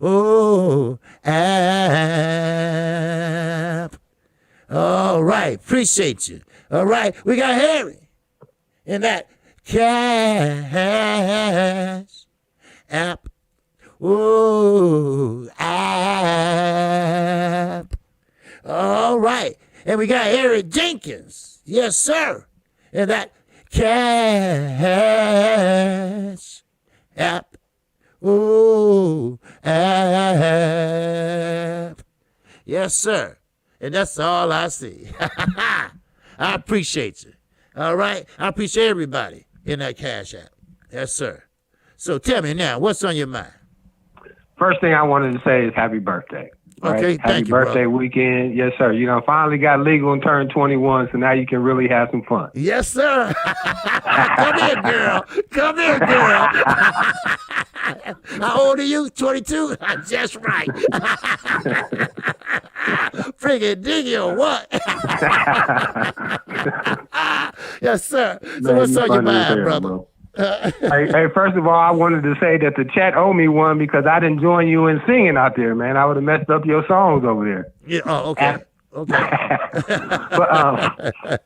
Oh, app. All right. Appreciate you. All right. We got Harry. And that Cash App. Ooh, app. All right. And we got Eric Jenkins. Yes, sir. And that Cash App. Ooh, app. Yes, sir. And that's all I see. I appreciate you. All right. I appreciate everybody in that Cash App. Yes, sir. So tell me now, what's on your mind? First thing I wanted to say is happy birthday. Right? Okay, happy birthday weekend. Yes, sir. You know, finally got legal and turned 21, so now you can really have some fun. Yes, sir. Come here, girl. Come here, girl. How old are you? 22? Just right. Friggin' diggy or what? Yes, sir. So man, what's on your mind, brother? Bro. Hey, first of all, I wanted to say that the chat owe me one because I didn't join you in singing out there, man. I would have messed up your songs over there. Yeah. Oh, okay. Okay.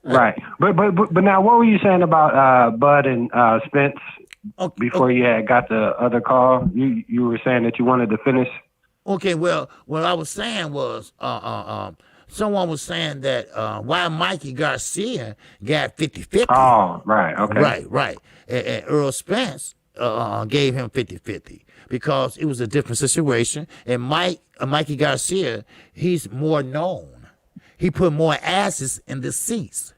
Right. But now, what were you saying about Bud and Spence before you had got the other call? You were saying that you wanted to finish. Okay. Well, what I was saying was, someone was saying that why Mikey Garcia got 50-50. Oh, right. Okay. Right. And Earl Spence gave him 50-50 because it was a different situation. And Mikey Garcia, he's more known. He put more asses in the seats.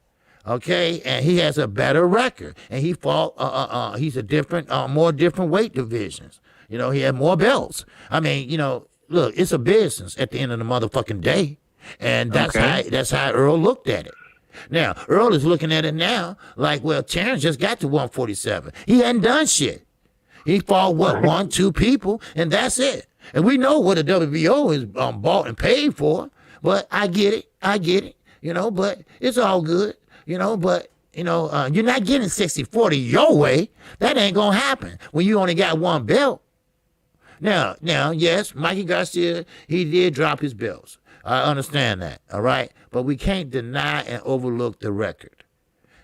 Okay, and he has a better record, and he fought. He's a different, more different weight divisions. You know, he had more belts. I mean, you know, look, it's a business at the end of the motherfucking day, and that's how Earl looked at it. Now, Earl is looking at it now like, well, Terrence just got to 147. He hadn't done shit. He fought, what, 1, 2 people, and that's it. And we know what a WBO is bought and paid for, but I get it, you know, but it's all good, you know, but, you know, you're not getting 60-40 your way. That ain't going to happen when you only got 1 belt. Now, yes, Mikey Garcia, he did drop his belts. I understand that, all right? But we can't deny and overlook the record.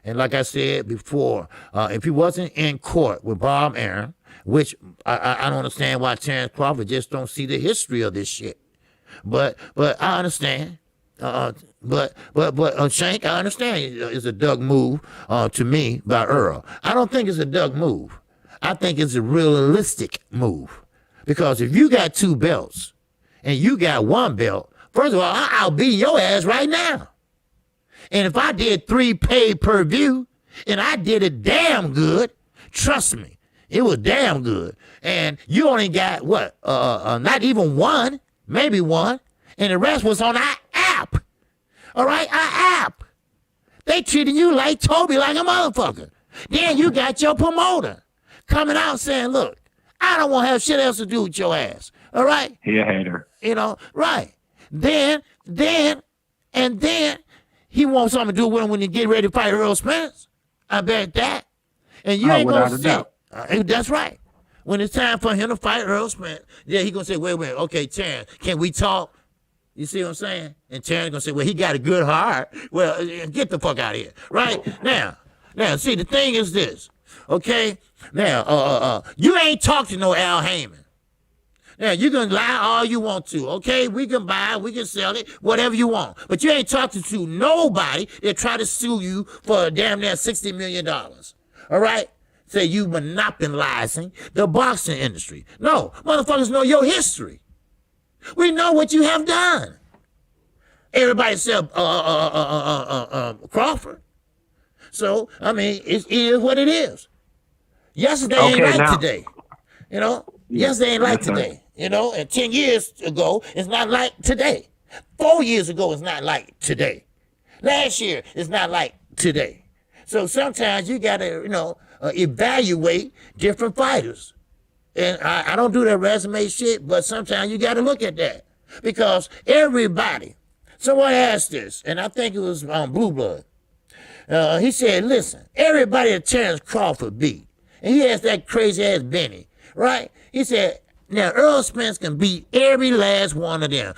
And like I said before, if he wasn't in court with Bob Arum, which I don't understand why Terrence Crawford just don't see the history of this shit. But I understand. But Shank, I understand it's a Doug move to me by Earl. I don't think it's a Doug move. I think it's a realistic move. Because if you got 2 belts and you got 1 belt, first of all, I'll beat your ass right now. And if I did 3 pay-per-view and I did it damn good, trust me, it was damn good. And you only got what? Not even 1, maybe 1, and the rest was on our app. All right, our app. They treated you like Toby, like a motherfucker. Then you got your promoter coming out saying, look, I don't want to have shit else to do with your ass. All right? He a hater. You know, right. Then he wants something to do with him when you get ready to fight Earl Spence. I bet that. And you ain't going to sit. That's right. When it's time for him to fight Earl Spence, yeah, he going to say, wait, okay, Terrence, can we talk? You see what I'm saying? And Terrence going to say, well, he got a good heart. Well, get the fuck out of here. Right? Now, see, the thing is this. Okay? Now, you ain't talked to no Al Heyman. Now, you can lie all you want to, okay? We can buy it, we can sell it, whatever you want. But you ain't talking to nobody that try to sue you for damn near $60 million. All right? Say you monopolizing the boxing industry. No, motherfuckers know your history. We know what you have done. Everybody except Crawford. So, I mean, it is what it is. Yesterday ain't like today. You know? Yesterday ain't like today. You know? And 10 years ago, it's not like today. 4 years ago, it's not like today. Last year, it's not like today. So sometimes you got to, you know, evaluate different fighters. And I don't do that resume shit, but sometimes you got to look at that. Because everybody, someone asked this, and I think it was Blue Blood. He said, listen, everybody that Terrence Crawford beat, and he asked that crazy ass Benny, right? He said, now Earl Spence can beat every last one of them.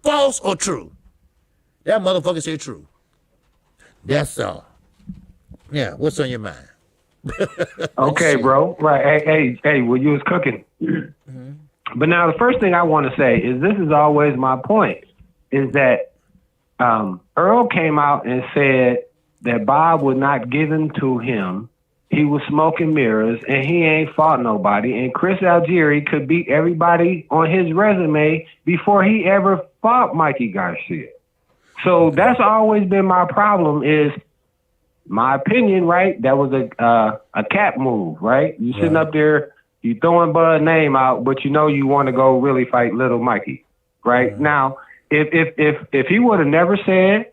False or true? That motherfucker said true. That's all. Yeah, what's on your mind? Okay, bro. Right. Hey, well, you was cooking. Mm-hmm. But now the first thing I want to say is this is always my point, is that Earl came out and said that Bob was not given to him. He was smoking mirrors and he ain't fought nobody. And Chris Algieri could beat everybody on his resume before he ever fought Mikey Garcia. So that's always been my problem, is my opinion, right? That was a cap move, right? You sitting up there, you throwing Bud's name out, but you know you want to go really fight little Mikey, right? Yeah. Now, if he would have never said,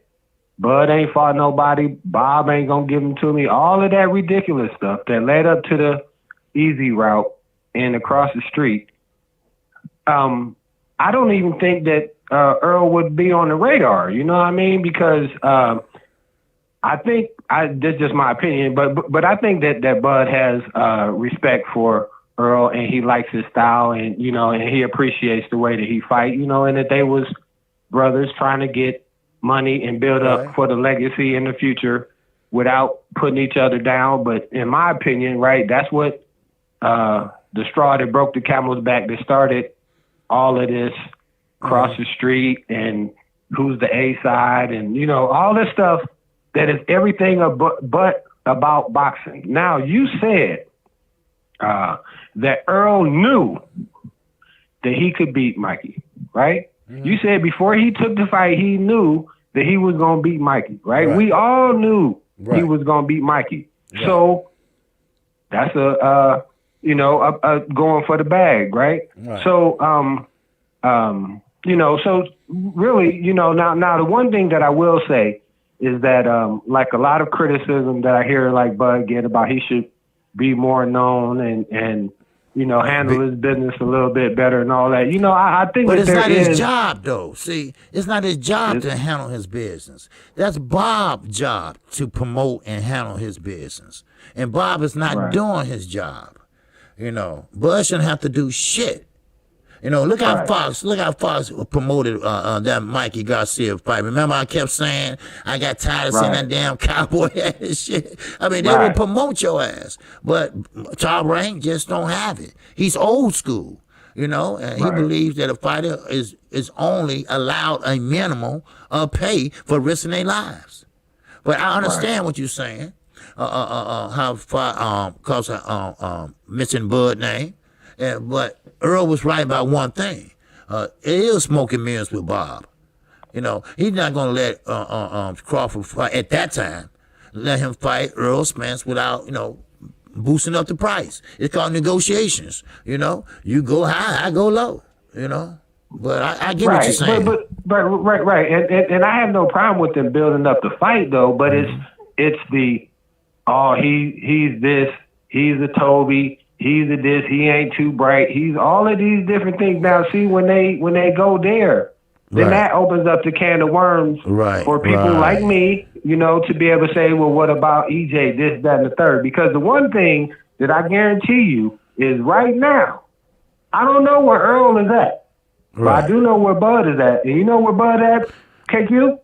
Bud ain't fought nobody, Bob ain't gonna give him to me, all of that ridiculous stuff that led up to the easy route and across the street, I don't even think that Earl would be on the radar, you know what I mean? Because I think, this is just my opinion, but I think that Bud has respect for Earl and he likes his style, and you know, and he appreciates the way that he fight, you know, and that they was brothers trying to get money and build up for the legacy in the future without putting each other down. But in my opinion, right, that's what the straw that broke the camel's back that started all of this cross the street and who's the A side and, you know, all this stuff that is everything but about boxing. Now, you said that Earl knew that he could beat Mikey, right? Mm-hmm. You said before he took the fight, he knew that he was going to beat Mikey, right? We all knew he was going to beat Mikey. Right. So that's a going for the bag, right? So, so really, now the one thing that I will say is that, like a lot of criticism that I hear like Bud get about he should be more known and handle his business a little bit better and all that. I think but that it's not his job, though. See, it's not his job to handle his business. That's Bob's job to promote and handle his business. And Bob is not doing his job. Bud shouldn't have to do shit. Look how Fox promoted that Mikey Garcia fight. Remember I kept saying I got tired of seeing that damn cowboy ass shit. I mean, they will promote your ass. But Top Rank just don't have it. He's old school, and he believes that a fighter is only allowed a minimum of pay for risking their lives. But I understand what you're saying. How far, cause mention Bud name. But Earl was right about one thing. It is smoking mirrors with Bob. He's not going to let Crawford fight at that time. Let him fight Earl Spence without, boosting up the price. It's called negotiations. You go high, I go low. But I get what you're saying. But right. And I have no problem with them building up the fight though. But it's the he's this, he's a Toby. He's a this, he ain't too bright. He's all of these different things. Now, see, when they go there, then that opens up the can of worms for people like me, to be able to say, well, what about EJ, this, that, and the third? Because the one thing that I guarantee you is right now, I don't know where Earl is at, but I do know where Bud is at. And you know where Bud at, KQ?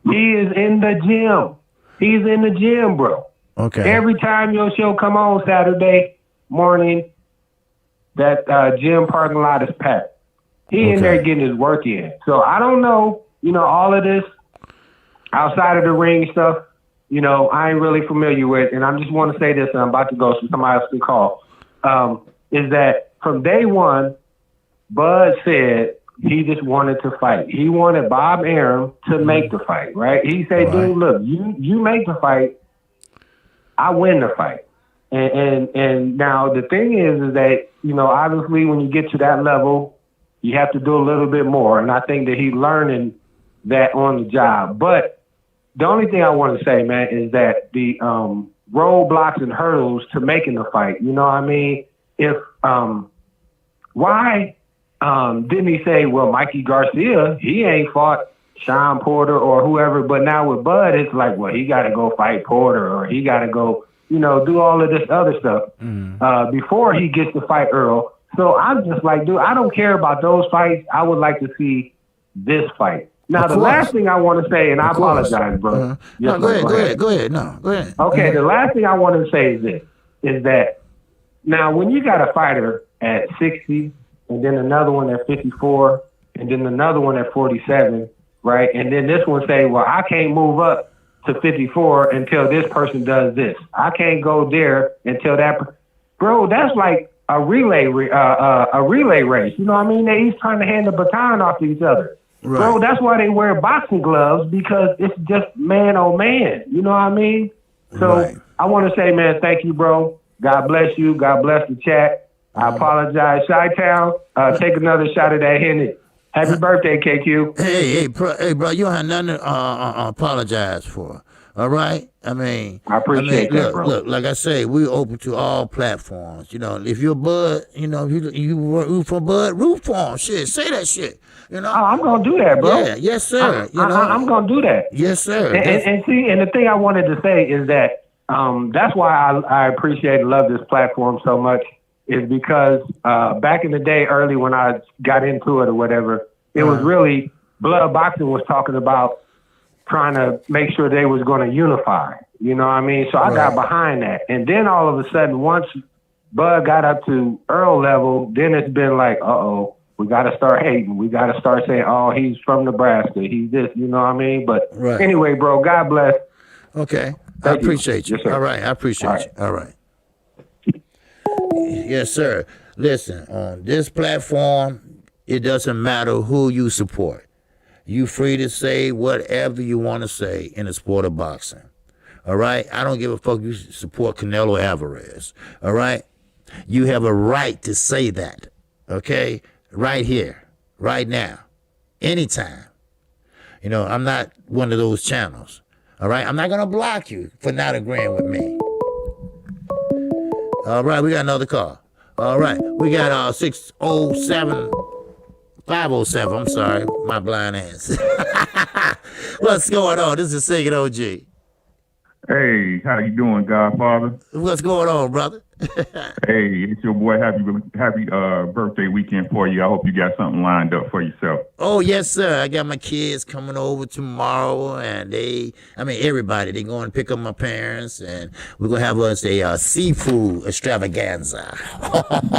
He is in the gym. He's in the gym, bro. Okay. Every time your show come on Saturday morning, that gym parking lot is packed. He in there getting his work in. So I don't know, all of this outside of the ring stuff, I ain't really familiar with. And I just want to say this, and I'm about to go so somebody else can call, is that from day one, Bud said he just wanted to fight. He wanted Bob Arum to make the fight, right? He said, dude, look, you make the fight, I win the fight. And now the thing is that, obviously when you get to that level, you have to do a little bit more. And I think that he's learning that on the job. But the only thing I want to say, man, is that the roadblocks and hurdles to making the fight, if why didn't he say, well, Mikey Garcia, he ain't fought Sean Porter or whoever, but now with Bud, it's like, well, he got to go fight Porter or he got to go do all of this other stuff before he gets to fight Earl. So I'm just like, dude, I don't care about those fights. I would like to see this fight. Now, the last thing I want to say, and I apologize, bro. Go ahead. No, go ahead. Okay, the last thing I want to say is this, is that now when you got a fighter at 60 and then another one at 54 and then another one at 47, right? And then this one say, well, I can't move up to 54 until this person does this. I can't go there until that. Bro, that's like a relay race. You know what I mean? They each trying to hand the baton off to each other. Right. Bro, that's why they wear boxing gloves, because it's just man on man. You know what I mean? So I want to say, man, thank you, bro. God bless you. God bless the chat. I apologize. Chi-Town, take another shot of that Henny. Happy birthday, KQ. Hey, bro, you don't have nothing to apologize for. All right? I appreciate that, bro. Look, like I say, we're open to all platforms. If you're Bud, if you root for Bud, root for him. Shit, say that shit. Oh, I'm going to do that, bro. Yeah, yes, sir. I'm going to do that. Yes, sir. And see, and the thing I wanted to say is that that's why I appreciate and love this platform so much, is because back in the day, early when I got into it or whatever, it was really, Blood Boxing was talking about trying to make sure they was going to unify. You know what I mean? So I got behind that. And then all of a sudden, once Bud got up to Earl level, then it's been like, uh-oh, we got to start hating. We got to start saying, oh, he's from Nebraska. He's this, you know what I mean? But anyway, bro, God bless. Okay. I appreciate you. Yes, all right. I appreciate you. All right. Yes, sir. Listen, on this platform, it doesn't matter who you support. You free to say whatever you want to say in the sport of boxing. All right? I don't give a fuck you support Canelo Alvarez. All right? You have a right to say that. Okay? Right here. Right now. Anytime. You know, I'm not one of those channels. All right? I'm not going to block you for not agreeing with me. All right, we got another call. All right, we got 607 507. I'm sorry, my blind hands. What's going on? This is Singing OG. Hey, how you doing, Godfather? What's going on, brother? Hey, it's your boy. Happy birthday weekend for you. I hope you got something lined up for yourself. Oh, yes, sir. I got my kids coming over tomorrow, and everybody, they going to pick up my parents, and we're going to have us a seafood extravaganza.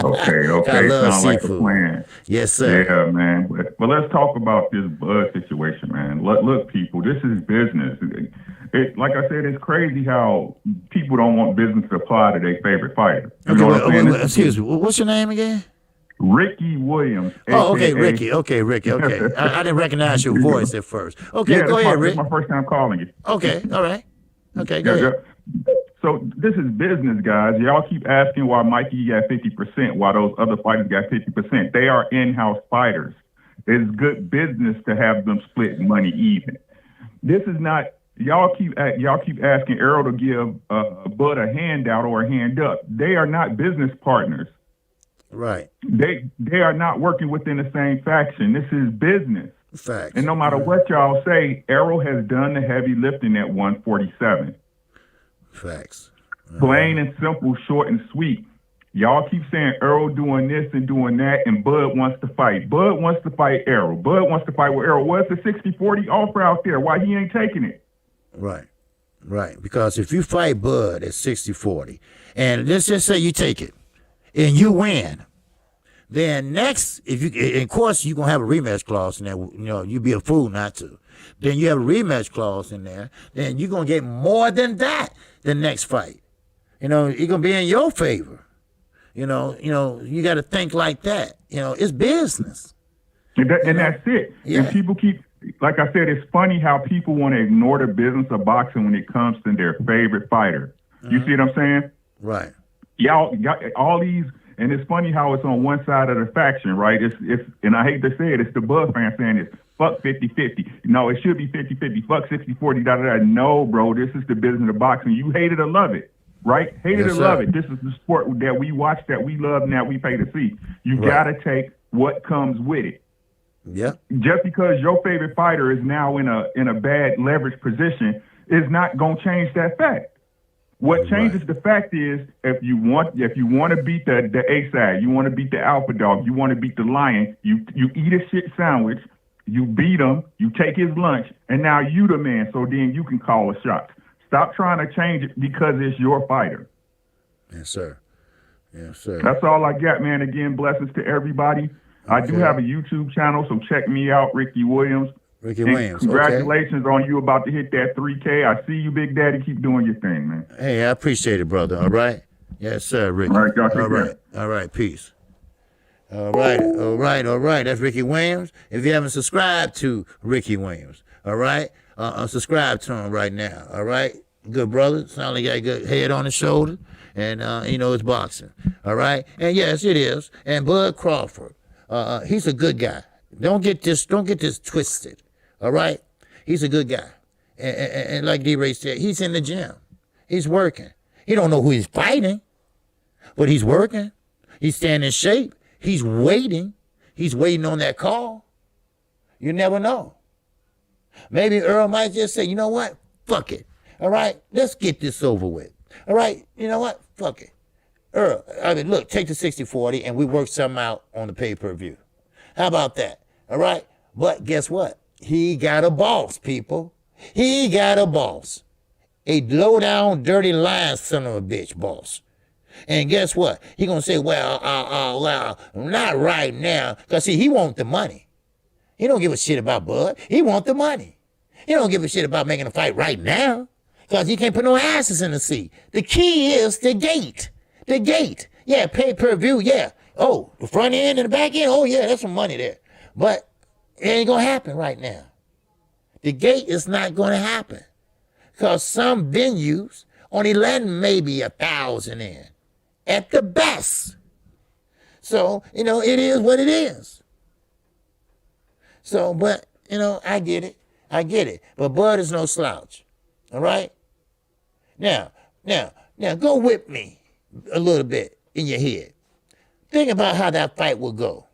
Okay. I love Sounds like a plan. Yes, sir. Yeah, man. But let's talk about this Bud situation, man. Look, people, this is business. Like I said, it's crazy how people don't want business to apply to their favorite fighter. You know what I'm saying? Excuse me. What's your name again? Ricky Williams. Oh, okay, Ricky. Okay. I didn't recognize your voice at first. Okay, yeah, go ahead, Rick. This is my first time calling you. Okay, all right. Okay, go ahead. So this is business, guys. Y'all keep asking why Mikey got 50%, why those other fighters got 50%. They are in-house fighters. It's good business to have them split money even. This is not. Y'all keep asking Errol to give Bud a handout or a hand up. They are not business partners. Right. They are not working within the same faction. This is business. Facts. And no matter what y'all say, Errol has done the heavy lifting at 147. Facts. Plain and simple, short and sweet. Y'all keep saying Errol doing this and doing that, and Bud wants to fight. Bud wants to fight Errol. Bud wants to fight with Errol. What's the 60-40 offer out there? Why he ain't taking it? Right. Because if you fight Bud at 60-40, and let's just say you take it, and you win, then next, of course, you're going to have a rematch clause in there. You know, you'd be a fool not to. Then you have a rematch clause in there. Then you're going to get more than that the next fight. You know, it's going to be in your favor. You know, you got to think like that. You know, it's business. And that's it. Yeah. And people keep, like I said, it's funny how people want to ignore the business of boxing when it comes to their favorite fighter. Mm-hmm. You see what I'm saying? Right. Y'all got all these, and it's funny how it's on one side of the faction, right? It's and I hate to say it, it's the Bud fans saying it's fuck 50-50. No, it should be 50-50. Fuck 60-40, da-da-da. No, bro, this is the business of boxing. You hate it or love it, right? Hate it or love it. This is the sport that we watch, that we love, and that we pay to see. You got to take what comes with it. Yeah. Just because your favorite fighter is now in a bad leverage position is not going to change that fact. What changes the fact is if you want to beat the A side, you want to beat the alpha dog, you want to beat the lion, you eat a shit sandwich, you beat him, you take his lunch, and now you the man. So then you can call a shot. Stop trying to change it because it's your fighter. Yes, sir. That's all I got, man. Again, blessings to everybody. Okay. I do have a YouTube channel, so check me out, Ricky Williams. Congratulations on you about to hit that 3K. I see you, Big Daddy. Keep doing your thing, man. Hey, I appreciate it, brother. All right? Yes, sir, Ricky. All right, y'all take care. All right, peace. All right. That's Ricky Williams. If you haven't subscribed to Ricky Williams, all right, subscribe to him right now, all right? Good brother. Sound like you got a good head on his shoulder, and, it's boxing, all right? And, yes, it is. And Bud Crawford. He's a good guy. Don't get this twisted. All right? He's a good guy. And like D-Ray said, he's in the gym. He's working. He don't know who he's fighting, but he's working. He's staying in shape. He's waiting. He's waiting on that call. You never know. Maybe Earl might just say, you know what? Fuck it. All right? Let's get this over with. All right? You know what? Fuck it. Earl, look, take the 60-40 and we work something out on the pay-per-view. How about that? All right? But guess what? He got a boss, people. He got a boss. A low-down, dirty, lying son of a bitch boss. And guess what? He gonna say, well, not right now. Because, see, he want the money. He don't give a shit about Bud. He want the money. He don't give a shit about making a fight right now. Because he can't put no asses in the seat. The key is the gate. The gate. Yeah, pay-per-view, yeah. Oh, the front end and the back end, oh, yeah, there's some money there. But it ain't going to happen right now. The gate is not going to happen. Because some venues only let maybe 1,000 in at the best. So, it is what it is. So, but, I get it. But Bud is no slouch. All right? Now, go with me a little bit in your head. Think about how that fight will go.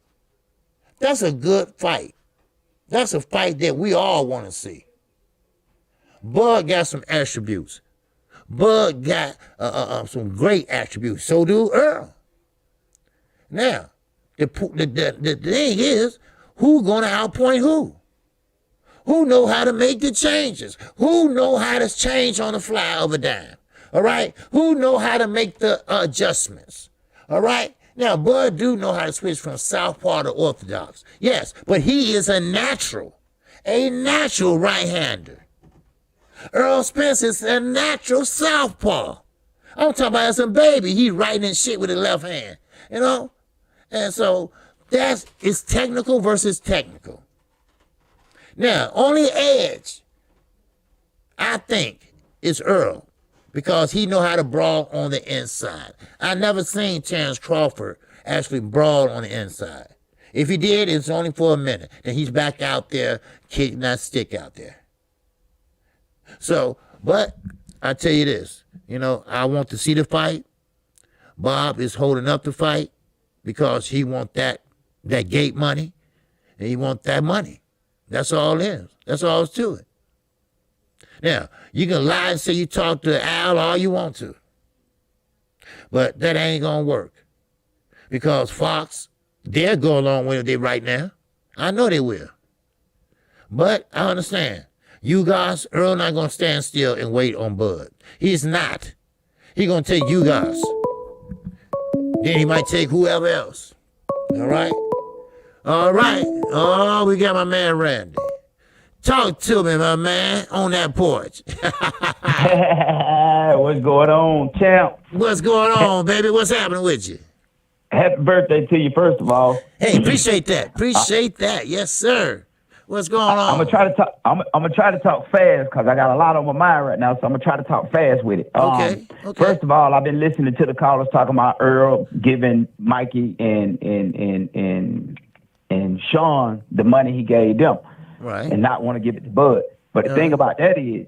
That's a good fight. That's a fight that we all want to see. Bud got some attributes. Bud got some great attributes. So do Earl. Now, the thing is, who gonna outpoint who? Who know how to make the changes? Who know how to change on the fly of a dime? All right? Who know how to make the adjustments? All right? Now, Bud do know how to switch from southpaw to orthodox. Yes, but he is a natural right-hander. Earl Spence is a natural southpaw. I'm talking about as a baby, he writing and shit with his left hand, And so it's technical versus technical. Now, only edge, I think, is Earl, because he know how to brawl on the inside. I never seen Terrence Crawford actually brawl on the inside. If he did, it's only for a minute. Then he's back out there kicking that stick out there. So, but I tell you this, I want to see the fight. Bob is holding up the fight because he want that gate money, and he want that money. That's all it is. That's all it's to it. Now, you can lie and say you talk to Al all you want to, but that ain't gonna work, because Fox, they'll go along with it right now. I know they will. But I understand. You guys, Earl not gonna stand still and wait on Bud. He's not. He gonna take you guys. Then he might take whoever else. All right? All right. Oh, we got my man Randy. Talk to me, my man, on that porch. What's going on, champ? What's going on, baby? What's happening with you? Happy birthday to you, first of all. Hey, appreciate that. Appreciate that. Yes, sir. What's going on? I'm gonna try to talk. I'm gonna try to talk fast because I got a lot on my mind right now. So I'm gonna try to talk fast with it. Okay. First of all, I've been listening to the callers talking about Earl giving Mikey and Sean the money he gave them, right, and not want to give it to Bud. But the thing about that is,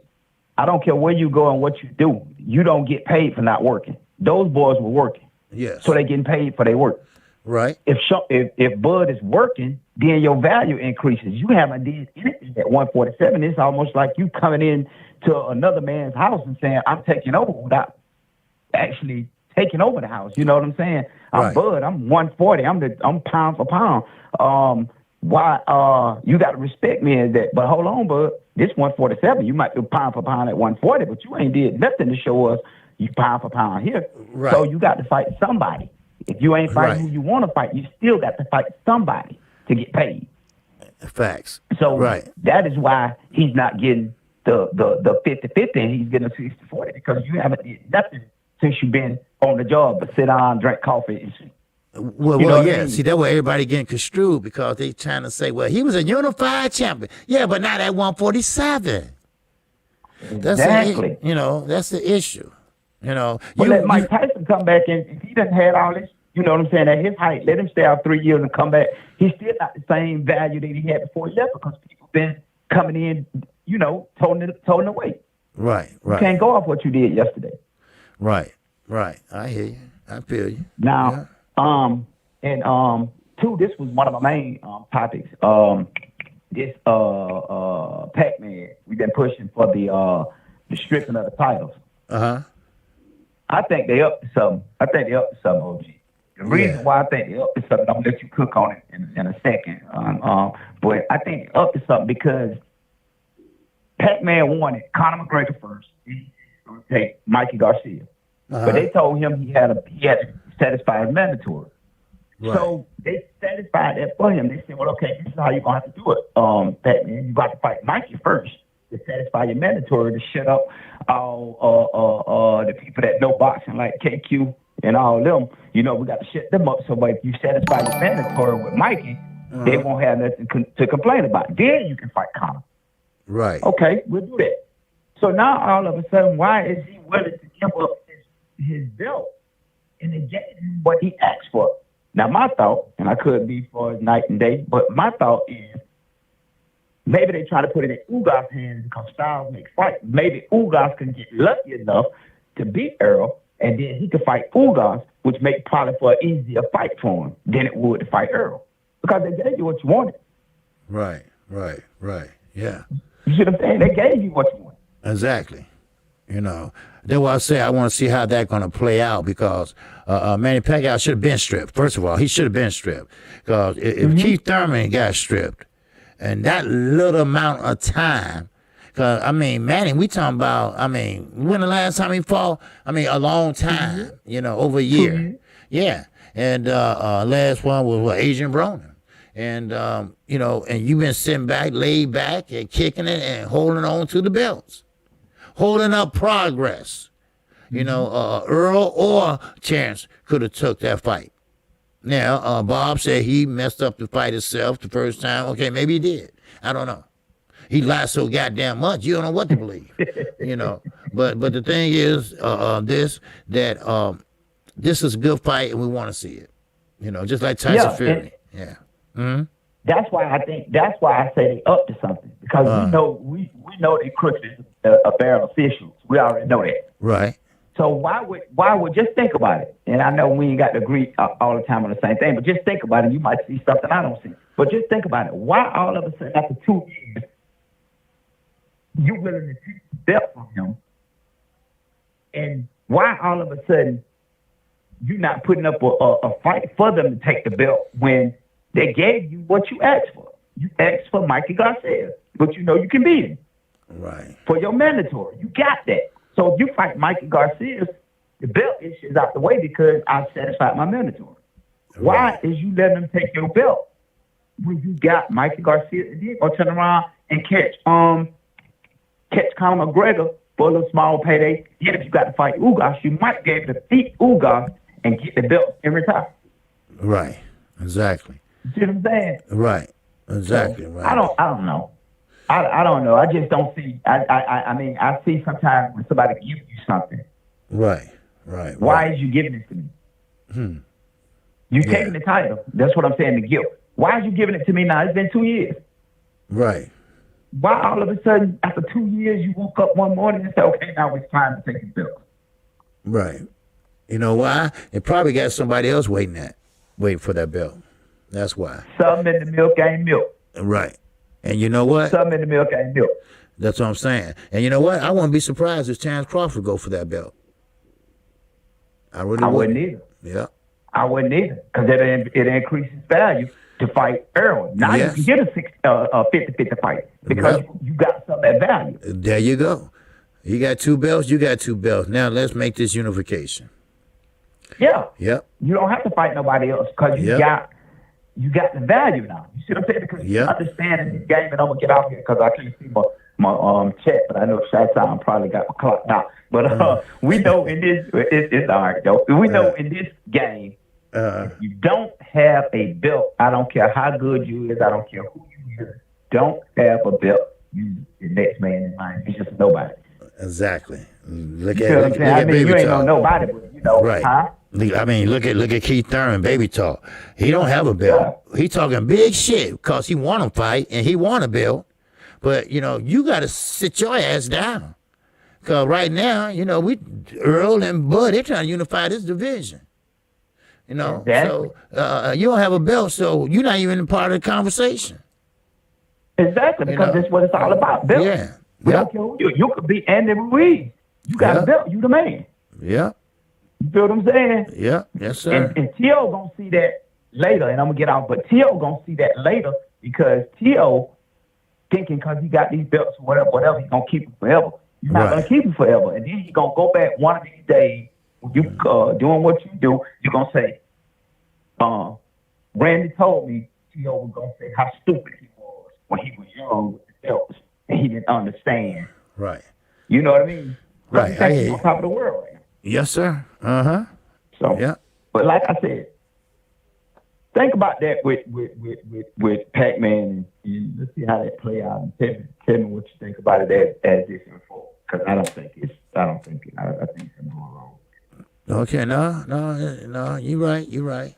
I don't care where you go and what you do. You don't get paid for not working. Those boys were working. Yes. So they getting paid for their work. Right. If Bud is working, then your value increases. You haven't did anything at 147. It's almost like you coming in to another man's house and saying, I'm taking over, without actually taking over the house. You know what I'm saying? I'm right. Bud. I'm 140. I'm pound for pound. Why you got to respect me as that? But hold on, Bud. This 147, you might do pound for pound at 140, but you ain't did nothing to show us you pound for pound here. Right. So you got to fight somebody. If you ain't fighting who you want to fight, you still got to fight somebody to get paid. Facts. So right. That is why he's not getting the 50-50 and he's getting a 60-40, because you haven't did nothing since you've been on the job but sit down, drink coffee, and sleep. Well, yeah. I mean? See, that's where everybody getting construed, because they trying to say, well, he was a unified champion. Yeah, but not at 147. Exactly. That's the issue. But let Mike Tyson come back, and if he doesn't have all this, you know what I'm saying, at his height, let him stay out 3 years and come back. He's still not the same value that he had before he left, because people been coming in, toting the weight. Right. You can't go off what you did yesterday. Right. I hear you. I feel you. Now, two, this was one of my main topics. This Pac-Man, we've been pushing for the stripping of the titles. Uh-huh. I think they up to something. OG. The reason why I think they up to something, I'm gonna let you cook on it in a second. But I think they up to something because Pac-Man wanted Conor McGregor first. He would take Mikey Garcia. Uh-huh. But they told him he had to satisfy his mandatory. Right. So they satisfied that for him. They said, well, okay, this is how you're gonna have to do it. Pac-Man, you got to fight Mikey first to satisfy your mandatory, to shut up all the people that know boxing, like KQ and all of them. We got to shut them up. So if you satisfy your mandatory with Mikey, they won't have nothing to complain about. Then you can fight Conor. Right. Okay, we'll do that. So now all of a sudden, why is he willing to give up his belt and they gave him what he asked for? Now my thought, and I could be for night and day, but my thought is maybe they try to put it in Ugas' hands because styles make fight. Maybe Ugas can get lucky enough to beat Earl, and then he could fight Ugas, which make probably for an easier fight for him than it would to fight Earl. Because they gave you what you wanted. Right. Yeah. You see what I'm saying? They gave you what you wanted. Exactly. You know, that's why I say I want to see how that's going to play out because Manny Pacquiao should have been stripped. First of all, he should have been stripped because if Keith Thurman got stripped and that little amount of time, because, I mean, Manny, we talking about, I mean, when the last time he fought? I mean, a long time, you know, over a year. Yeah. And last one was what, Adrian Broner. And, you know, and you've been sitting back, laid back and kicking it and holding on to the belts. Holding up progress. You know, Earl or Terrence could have took that fight. Now, Bob said he messed up the fight itself the first time. Okay, maybe he did. I don't know. He lied so goddamn much, you don't know what to believe. You know, but the thing is, this is a good fight and we want to see it. You know, just like Tyson Fury. Yeah. Mm-hmm. That's why I say they up to something because we know they crooked a barrel of officials. We already know that. Right. So why would just think about it? And I know we ain't got to agree all the time on the same thing, but just think about it. You might see something I don't see. But just think about it. Why all of a sudden after 2 years you willing to take the belt from him? And why all of a sudden you not putting up a fight for them to take the belt when they gave you what you asked for? You asked for Mikey Garcia, but you know you can beat him. Right. For your mandatory. You got that. So if you fight Mikey Garcia, the belt issue is out the way because I satisfied my mandatory. Right. Why is you letting them take your belt when you got Mikey Garcia and then go turn around and catch Conor McGregor for a little small payday? Yet if you got to fight Ugas, you might be able to beat Ugas and get the belt and retire. Right. Exactly. You see what I'm saying? Right. Exactly. So, right. I don't know. I don't know. I just don't see. I mean, I see sometimes when somebody gives you something. Right. Why is you giving it to me? You taking the title. That's what I'm saying, the guilt. Why is you giving it to me now? It's been 2 years. Right. Why all of a sudden, after 2 years, you woke up one morning and said, okay, now it's time to take the belt? Right. You know why? They probably got somebody else waiting for that belt. That's why. Something in the milk ain't milk. Right. And you know what? Something in the milk ain't milk. That's what I'm saying. And you know what? I wouldn't be surprised if Terrence Crawford go for that belt. I wouldn't either. Yeah. I wouldn't either. Because it increases value to fight Earl. Now you can get a 50-50 fight because you got some of that value. There you go. You got two belts, you got two belts. Now let's make this unification. Yeah. Yep. You don't have to fight nobody else because you got the value now. You see what I'm saying? Because you understand in this game, and I'm gonna get out here because I can't see my chat, but I know Chi-Town probably got my clock now. But we know in this, it's all right though. We know in this game, if you don't have a belt, I don't care how good you is, I don't care who you is, don't have a belt, you the next man in line. It's just nobody. Exactly. Look you at Baby you ain't Talk. know nobody, but you know, right. Huh? I mean, look at Keith Thurman, Baby Talk. He don't have a belt. He talking big shit because he want to fight and he want a belt. But, you know, you got to sit your ass down. Because right now, you know, Earl and Bud, they're trying to unify this division. You know, so you don't have a belt, so you're not even part of the conversation. Exactly, because that's what it's all about. Belt. Yeah. We don't care who you could be Andy Ruiz. You got a belt, you the man. Yeah. You feel what I'm saying? Yeah, yes, sir. And T.O. gonna see that later, and I'm gonna get out, but T.O. gonna see that later because T.O. thinking because he got these belts or whatever, he's gonna keep them forever. You're not gonna keep them forever. And then he's gonna go back one of these days, when you doing what you do, you're gonna say, Randy told me T.O. was gonna say how stupid he was when he was young with the belts and he didn't understand. Right. You know what I mean? Right. He's on top of the world right now. Yes, sir. Uh-huh. So but like I said, think about that with Pac-Man and let's see how that play out and tell me what you think about it as this unfolds. because I think it's going wrong. Okay, no, you're right.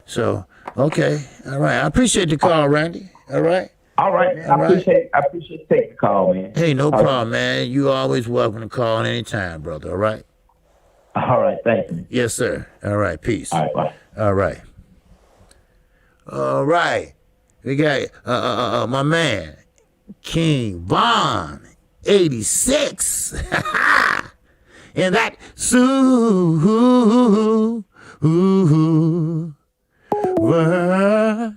So, okay, all right. I appreciate the call, Randy. All right. All right, man. I appreciate you taking the call, man. Hey, no problem, man. You always welcome to call anytime, brother. All right. All right, thank you. Yes, sir. All right, peace. All right, bye. All right. All right. We got my man, King Von 86. And that world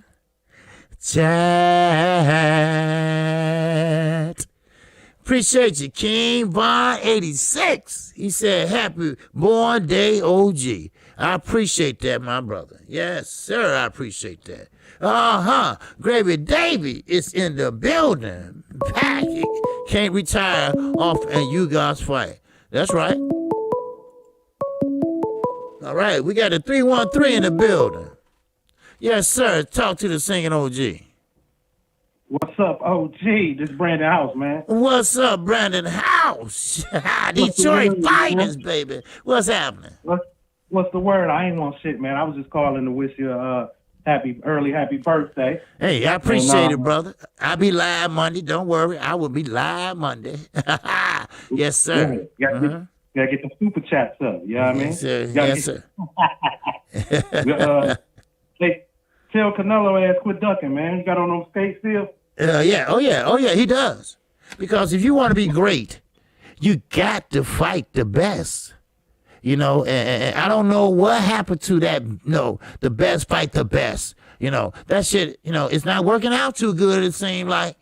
chat. Appreciate you, King Von 86. He said, happy born day, OG. I appreciate that, my brother. Yes, sir, I appreciate that. Gravy Davy is in the building. Pack can't retire off and you guys fight. That's right. All right, we got a 313 in the building. Yes, sir. Talk to the singing OG. What's up, OG? This is Brandon House, man. What's up, Brandon House? Detroit Finest, baby. What's happening? What's the word? I ain't want shit, man. I was just calling to wish you a happy birthday. Hey, I appreciate it, brother. I'll be live Monday. Don't worry. I will be live Monday. Yes, sir. Gotta get the super chats up. You know what I mean? Yes, sir. Yes, sir. Hey, tell Canelo ass quit ducking, man. You got on those skates still? Yeah. Oh, yeah, he does. Because if you want to be great, you got to fight the best. You know, and I don't know what happened to that. No, the best fight the best. You know, that shit, it's not working out too good, it seemed like.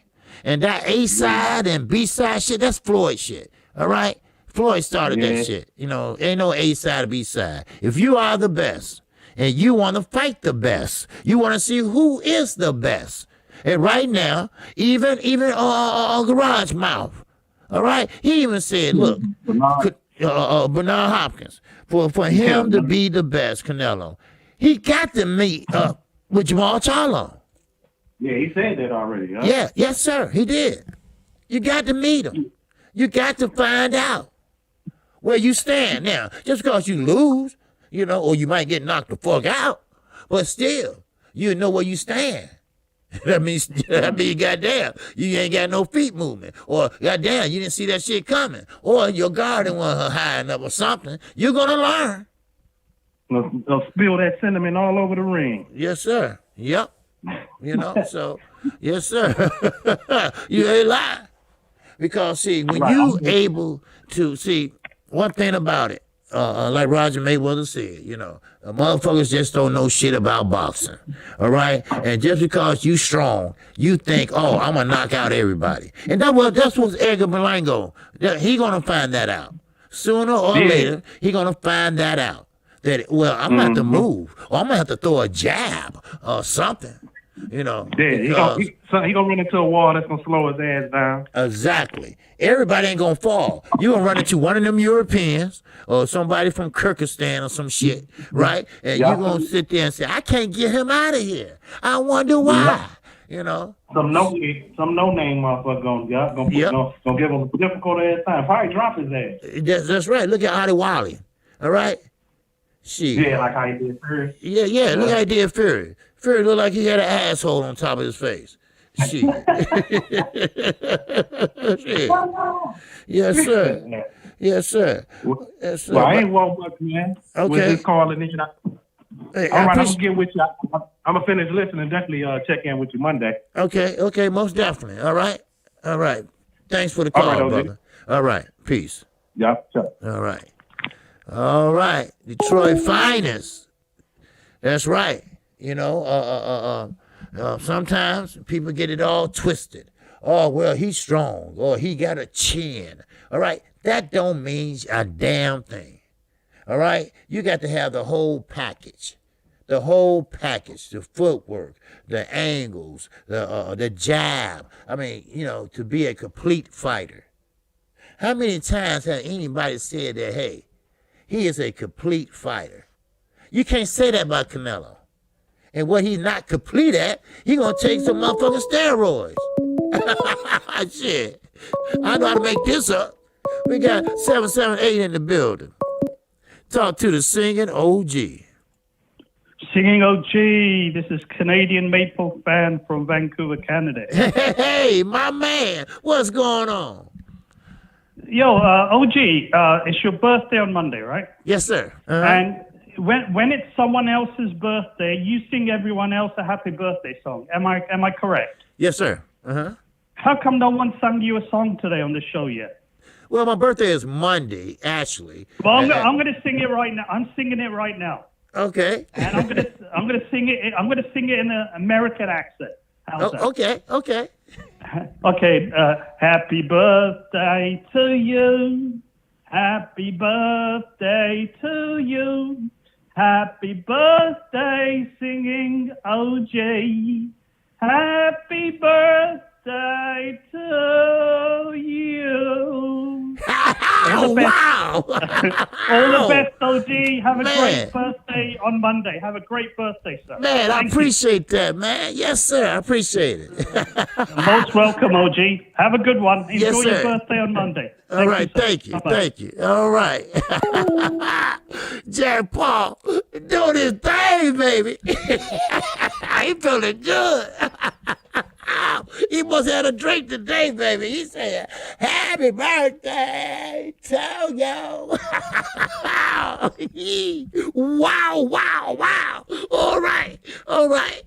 And that A side and B side shit, that's Floyd shit. All right? Floyd started that shit. Ain't no A side or B side. If you are the best and you want to fight the best, you want to see who is the best. And right now, even Garage Mouth, all right? He even said, look, Bernard Hopkins, for him to be the best, Canelo, he got to meet up with Jamal Charlo. Yeah, he said that already, huh? Yeah, yes, sir, he did. You got to meet him. You got to find out where you stand. Now, just because you lose, or you might get knocked the fuck out, but still, you know where you stand. That means, goddamn, you ain't got no feet movement. Or, goddamn, you didn't see that shit coming. Or your guard didn't want her high enough or something. You're going to learn. They'll spill that cinnamon all over the ring. Yes, sir. Yep. So, yes, sir. You ain't lying. Because, see, when you able to, see, one thing about it, like Roger Mayweather said, motherfuckers just don't know shit about boxing, all right? And just because you strong, you think, oh, I'm going to knock out everybody. And that's what Edgar Berlanga, he going to find that out. Sooner or later, he going to find that out. That, well, I'm going to have to move, or I'm going to have to throw a jab or something. He gonna run into a wall that's gonna slow his ass down. Exactly. Everybody ain't gonna fall. You gonna run into one of them Europeans or somebody from Kyrgyzstan or some shit, right? And you gonna sit there and say, I can't get him out of here. I wonder why. Some no name motherfucker gonna give him a difficult ass time. Probably drop his ass. That's right. Look at Adi Wally. All right. Shit. Yeah, like how he did Fury. Yeah. Look how he did Fury. Fury looked like he had an asshole on top of his face. Shit. Shit. Yes, sir. Yes, sir. Yes, sir. Well, I ain't want much, man. Okay. With this calling in. Hey, all right, I'm gonna get with you. I'm gonna finish listening. Definitely check in with you Monday. Okay, most definitely. All right. Thanks for the call, brother. All right, peace. Yeah, sure. All right. Detroit Finest. That's right. Sometimes people get it all twisted. Oh, well, he's strong, or he got a chin. All right, that don't mean a damn thing. All right, you got to have the whole package. The footwork, the angles, the jab. I mean, to be a complete fighter. How many times has anybody said that, hey, he is a complete fighter? You can't say that about Canelo. And what he's not complete at, he gonna take some motherfucking steroids. Shit. I know how to make this up. We got 778 in the building. Talk to the singing OG. Singing OG, this is Canadian Maple fan from Vancouver, Canada. Hey, my man, what's going on? Yo, OG, it's your birthday on Monday, right? Yes, sir. And when it's someone else's birthday, you sing everyone else a happy birthday song. Am I correct? Yes, sir. How come no one sang you a song today on the show yet? Well, my birthday is Monday, actually. Well, I'm going to sing it right now. I'm singing it right now. Okay. And I'm gonna sing it. I'm gonna sing it in an American accent. How's that? Okay. Okay. Happy birthday to you. Happy birthday to you. Happy birthday, singing OG. Happy birthday to you. Oh, wow. All the best, OG. Have a great birthday on Monday. Have a great birthday, sir. Man, I appreciate that, man. Yes, sir. I appreciate it. Most welcome, OG. Have a good one. Enjoy Yes, your sir. birthday on Monday. All right, thank you. Bye-bye. Thank you. All right. Jack Paul, doing his thing, baby. He feeling good. He must have had a drink today, baby. He said, happy birthday to you. Wow. All right.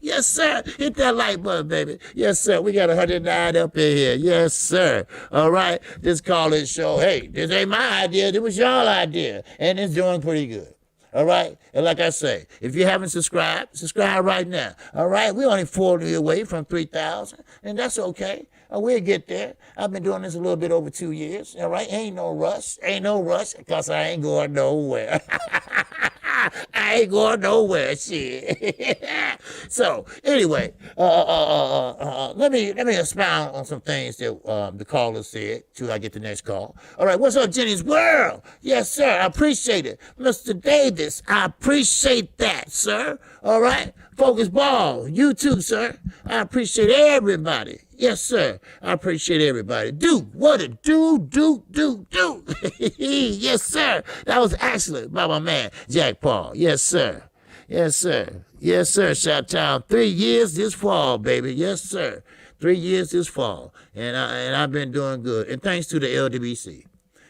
Yes, sir. Hit that like button, baby. Yes, sir. We got 109 up in here. Yes, sir. All right. Just call this show. Hey, this ain't my idea. This was y'all idea. And it's doing pretty good. All right? And like I say, if you haven't subscribed, subscribe right now. All right? We're only 40 away from 3,000, and that's okay. We'll get there. I've been doing this a little bit over 2 years. All right? Ain't no rush, because I ain't going nowhere. I ain't going nowhere, shit. So, anyway, let me expound on some things that the caller said till I get the next call. All right, what's up, Jenny's World? Yes, sir, I appreciate it. Mr. Davis, I appreciate that, sir. All right, Focus Ball, you too, sir. I appreciate everybody. Yes, sir. I appreciate everybody. What a do. Yes, sir. That was actually by my man, Jack Paul. Yes, sir. Shout out 3 years this fall, baby. Yes, sir. 3 years this fall. And I've been doing good. And thanks to the LWC.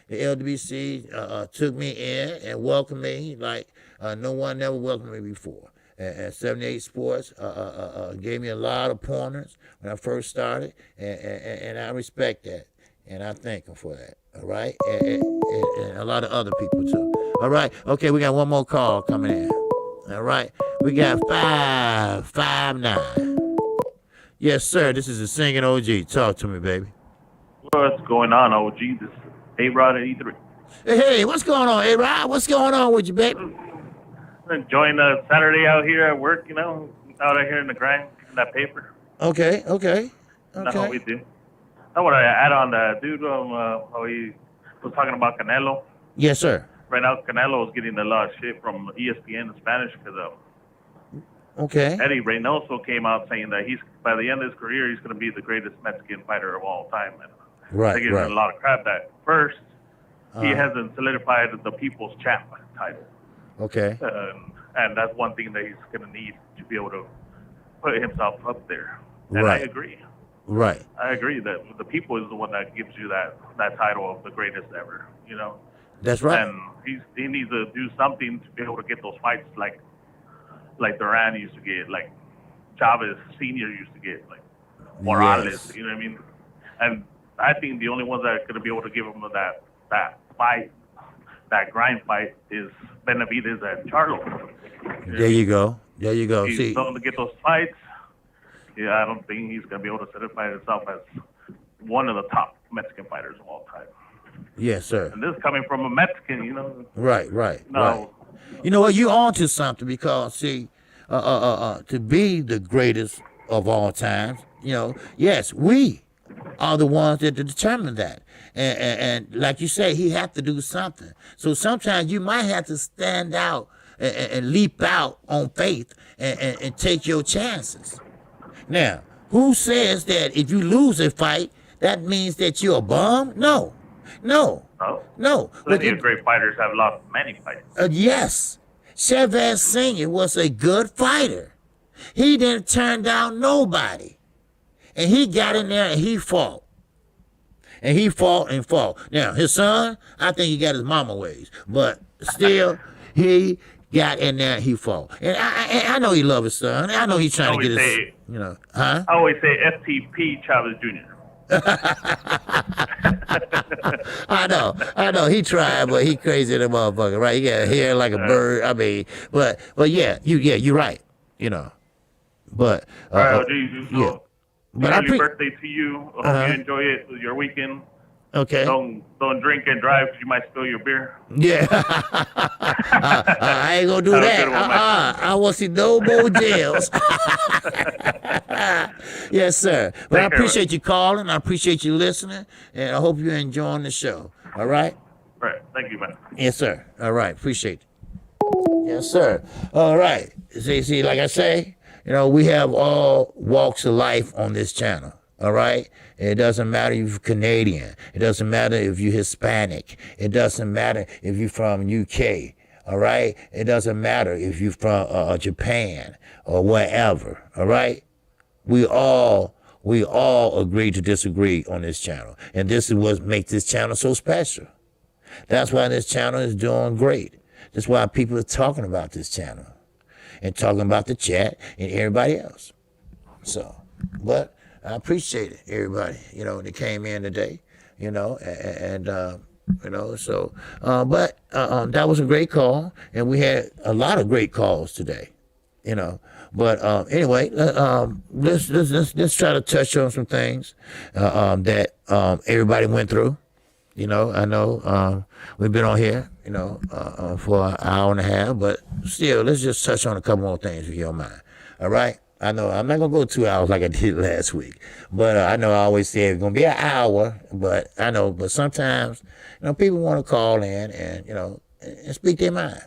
The LWC took me in and welcomed me like no one ever welcomed me before. And 78 Sports gave me a lot of pointers when I first started, and I respect that, and I thank them for that, all right? And a lot of other people, too. All right? Okay, we got one more call coming in. All right? We got 559. Yes, sir, this is the singing OG. Talk to me, baby. What's going on, OG? This is A-Rod at E3. Hey, what's going on, A-Rod? What's going on with you, baby? Enjoying the Saturday out here at work, out here in the grind, getting that paper. Okay. That's what we do. I want to add on that dude, how he was talking about Canelo. Yes, sir. Right now, Canelo is getting a lot of shit from ESPN in Spanish because Okay. Eddie Reynoso came out saying that by the end of his career, he's going to be the greatest Mexican fighter of all time. And Right. they give him a lot of crap that first, he hasn't solidified the People's Champ title. Okay. And that's one thing that he's going to need to be able to put himself up there. And Right. I agree. Right. I agree that the people is the one that gives you that title of the greatest ever, That's right. And he needs to do something to be able to get those fights like Duran used to get, like Chavez Sr. used to get, like Morales, Yes. you know what I mean? And I think the only ones that are going to be able to give him that fight, that grind fight, is Benavidez and Charlo. There you go. He's See, going to get those fights. Yeah, I don't think he's going to be able to certify himself as one of the top Mexican fighters of all time. yes, sir. And this coming from a Mexican, Right. No. Right. You know what? You're on to something because, see, to be the greatest of all times, yes, we are the ones that determine that. And like you say, he had to do something. So sometimes you might have to stand out and leap out on faith and take your chances. Now, who says that if you lose a fight, that means that you're a bum? No. No. No. Plenty of great fighters have lost many fights. Yes. Chavez Sr. was a good fighter. He didn't turn down nobody. And he got in there and he fought. And he fought and fought. Now, his son, I think he got his mama ways. But still, he got in there and he fought. And I know he loves his son. I know he's trying to get his, I always say FTP Chavez Jr. I know. He tried, but he crazy the motherfucker, right? He got hair like a bird. I mean, but yeah, you're right. But yeah. But happy birthday to you. I hope you enjoy it. Your weekend. Okay. Don't drink and drive because you might spill your beer. Yeah. I ain't gonna do that. I want to see no more jails. Yes, sir. But I appreciate you calling. I appreciate you listening, and I hope you're enjoying the show. All right. All right. Thank you, man. Yes, sir. All right. Appreciate it. Yes, sir. All right. See, like I say, we have all walks of life on this channel. All right? It doesn't matter if you're Canadian. It doesn't matter if you're Hispanic. It doesn't matter if you're from UK. All right? It doesn't matter if you're from Japan or wherever. All right? We all agree to disagree on this channel. And this is what makes this channel so special. That's why this channel is doing great. That's why people are talking about this channel and talking about the chat and everybody else. So, but I appreciate it, everybody, that came in today, that was a great call, and we had a lot of great calls today, But anyway, let's try to touch on some things that everybody went through. I know we've been on here, for an hour and a half, but still, let's just touch on a couple more things if you don't mind. All right? I know I'm not going to go 2 hours like I did last week, but I know I always say it's going to be an hour, but sometimes, people want to call in and, and speak their mind.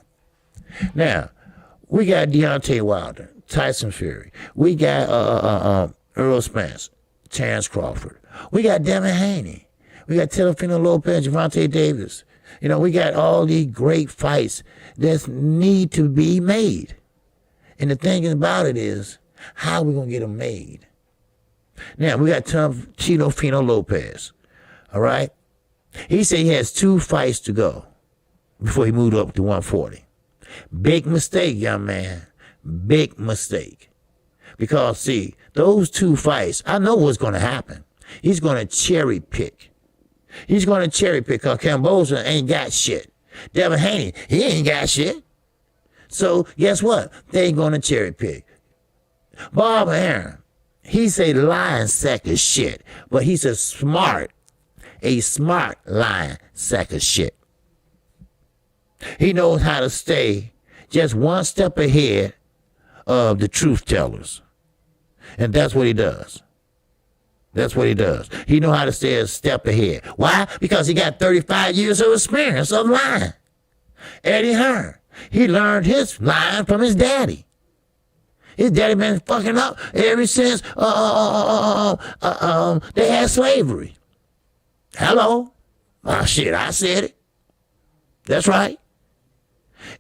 Now, we got Deontay Wilder, Tyson Fury. We got Earl Spence, Terrence Crawford. We got Devin Haney. We got Teofimo Lopez, Gervonta Davis. We got all these great fights that need to be made. And the thing about it is, how are we going to get them made? Now, we got Teofimo Lopez, all right? He said he has 2 fights to go before he moved up to 140. Big mistake, young man. Big mistake. Because, see, those 2 fights, I know what's going to happen. He's going to cherry pick. He's going to cherry pick because Camboza ain't got shit. Devin Haney, he ain't got shit. So, guess what? They ain't going to cherry pick. Bob Arum, he's a lying sack of shit, but he's a smart lying sack of shit. He knows how to stay just one step ahead of the truth tellers. And that's what he does. That's what he does. He knows how to stay a step ahead. Why? Because he got 35 years of experience of lying. Eddie Hearn, he learned his lying from his daddy. His daddy been fucking up ever since they had slavery. Hello? Oh, shit, I said it. That's right.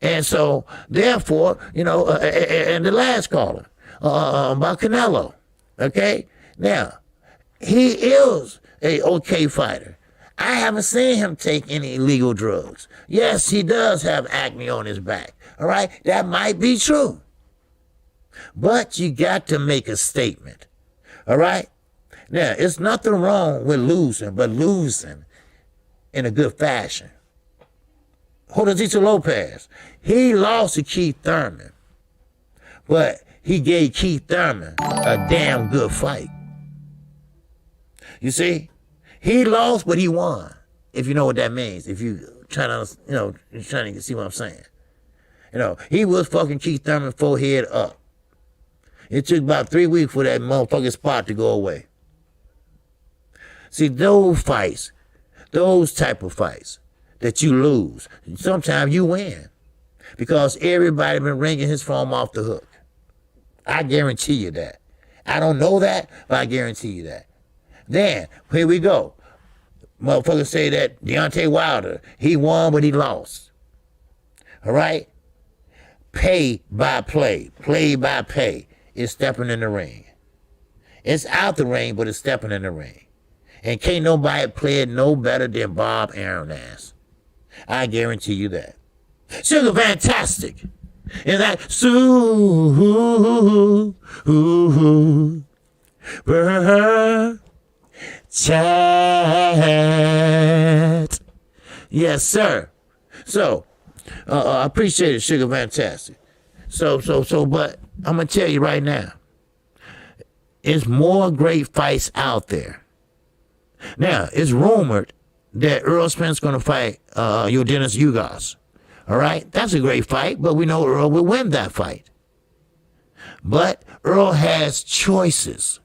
And so, therefore, and the last caller, about Canelo, okay? Now, he is a okay fighter. I haven't seen him take any illegal drugs. Yes, he does have acne on his back, all right? That might be true. But you got to make a statement, all right? Now, it's nothing wrong with losing, but losing in a good fashion. José Lopez, he lost to Keith Thurman, but he gave Keith Thurman a damn good fight. You see? He lost, but he won, if you know what that means, if you trying to, you're trying to see what I'm saying. He was fucking Keith Thurman forehead up. It took about 3 weeks for that motherfucking spot to go away. See, those fights, those type of fights that you lose, sometimes you win because everybody been ringing his phone off the hook. I guarantee you that. I don't know that, but I guarantee you that. Then, here we go. Motherfuckers say that Deontay Wilder, he won, but he lost. All right? Pay by play by pay is stepping in the ring. It's out the ring, but it's stepping in the ring. And can't nobody play it no better than Bob Arum ass. I guarantee you that. Sugar Fantastic. And that chat. Yes, sir. So, I appreciate it, Sugar Fantastic. But I'm going to tell you right now, it's more great fights out there. Now, it's rumored that Earl Spence going to fight Dennis Ugas. All right? That's a great fight, but we know Earl will win that fight. But Earl has choices.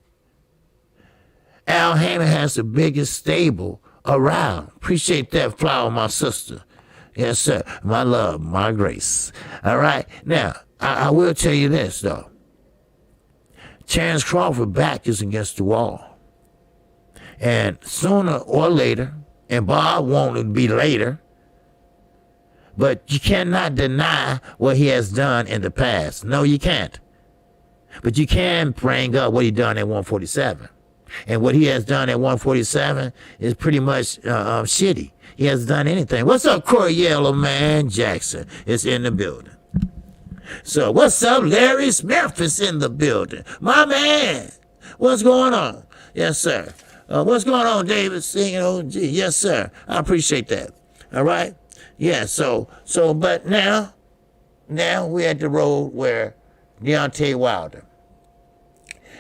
Al Heyman has the biggest stable around. Appreciate that, Flower, my sister. Yes, sir. My love, my grace. All right? Now, I will tell you this, though. Terrence Crawford back is against the wall. And sooner or later, and Bob won't be later, but you cannot deny what he has done in the past. No, you can't. But you can bring up what he done at 147. And what he has done at 147 is pretty much shitty. He hasn't done anything. What's up, Corey Yellow Man Jackson? Is in the building. So what's up, Larry Smith is in the building. My man, what's going on? Yes, sir. What's going on, David? Singing OG. Yes, sir. I appreciate that. All right? Yeah, but now we're at the road where Deontay Wilder,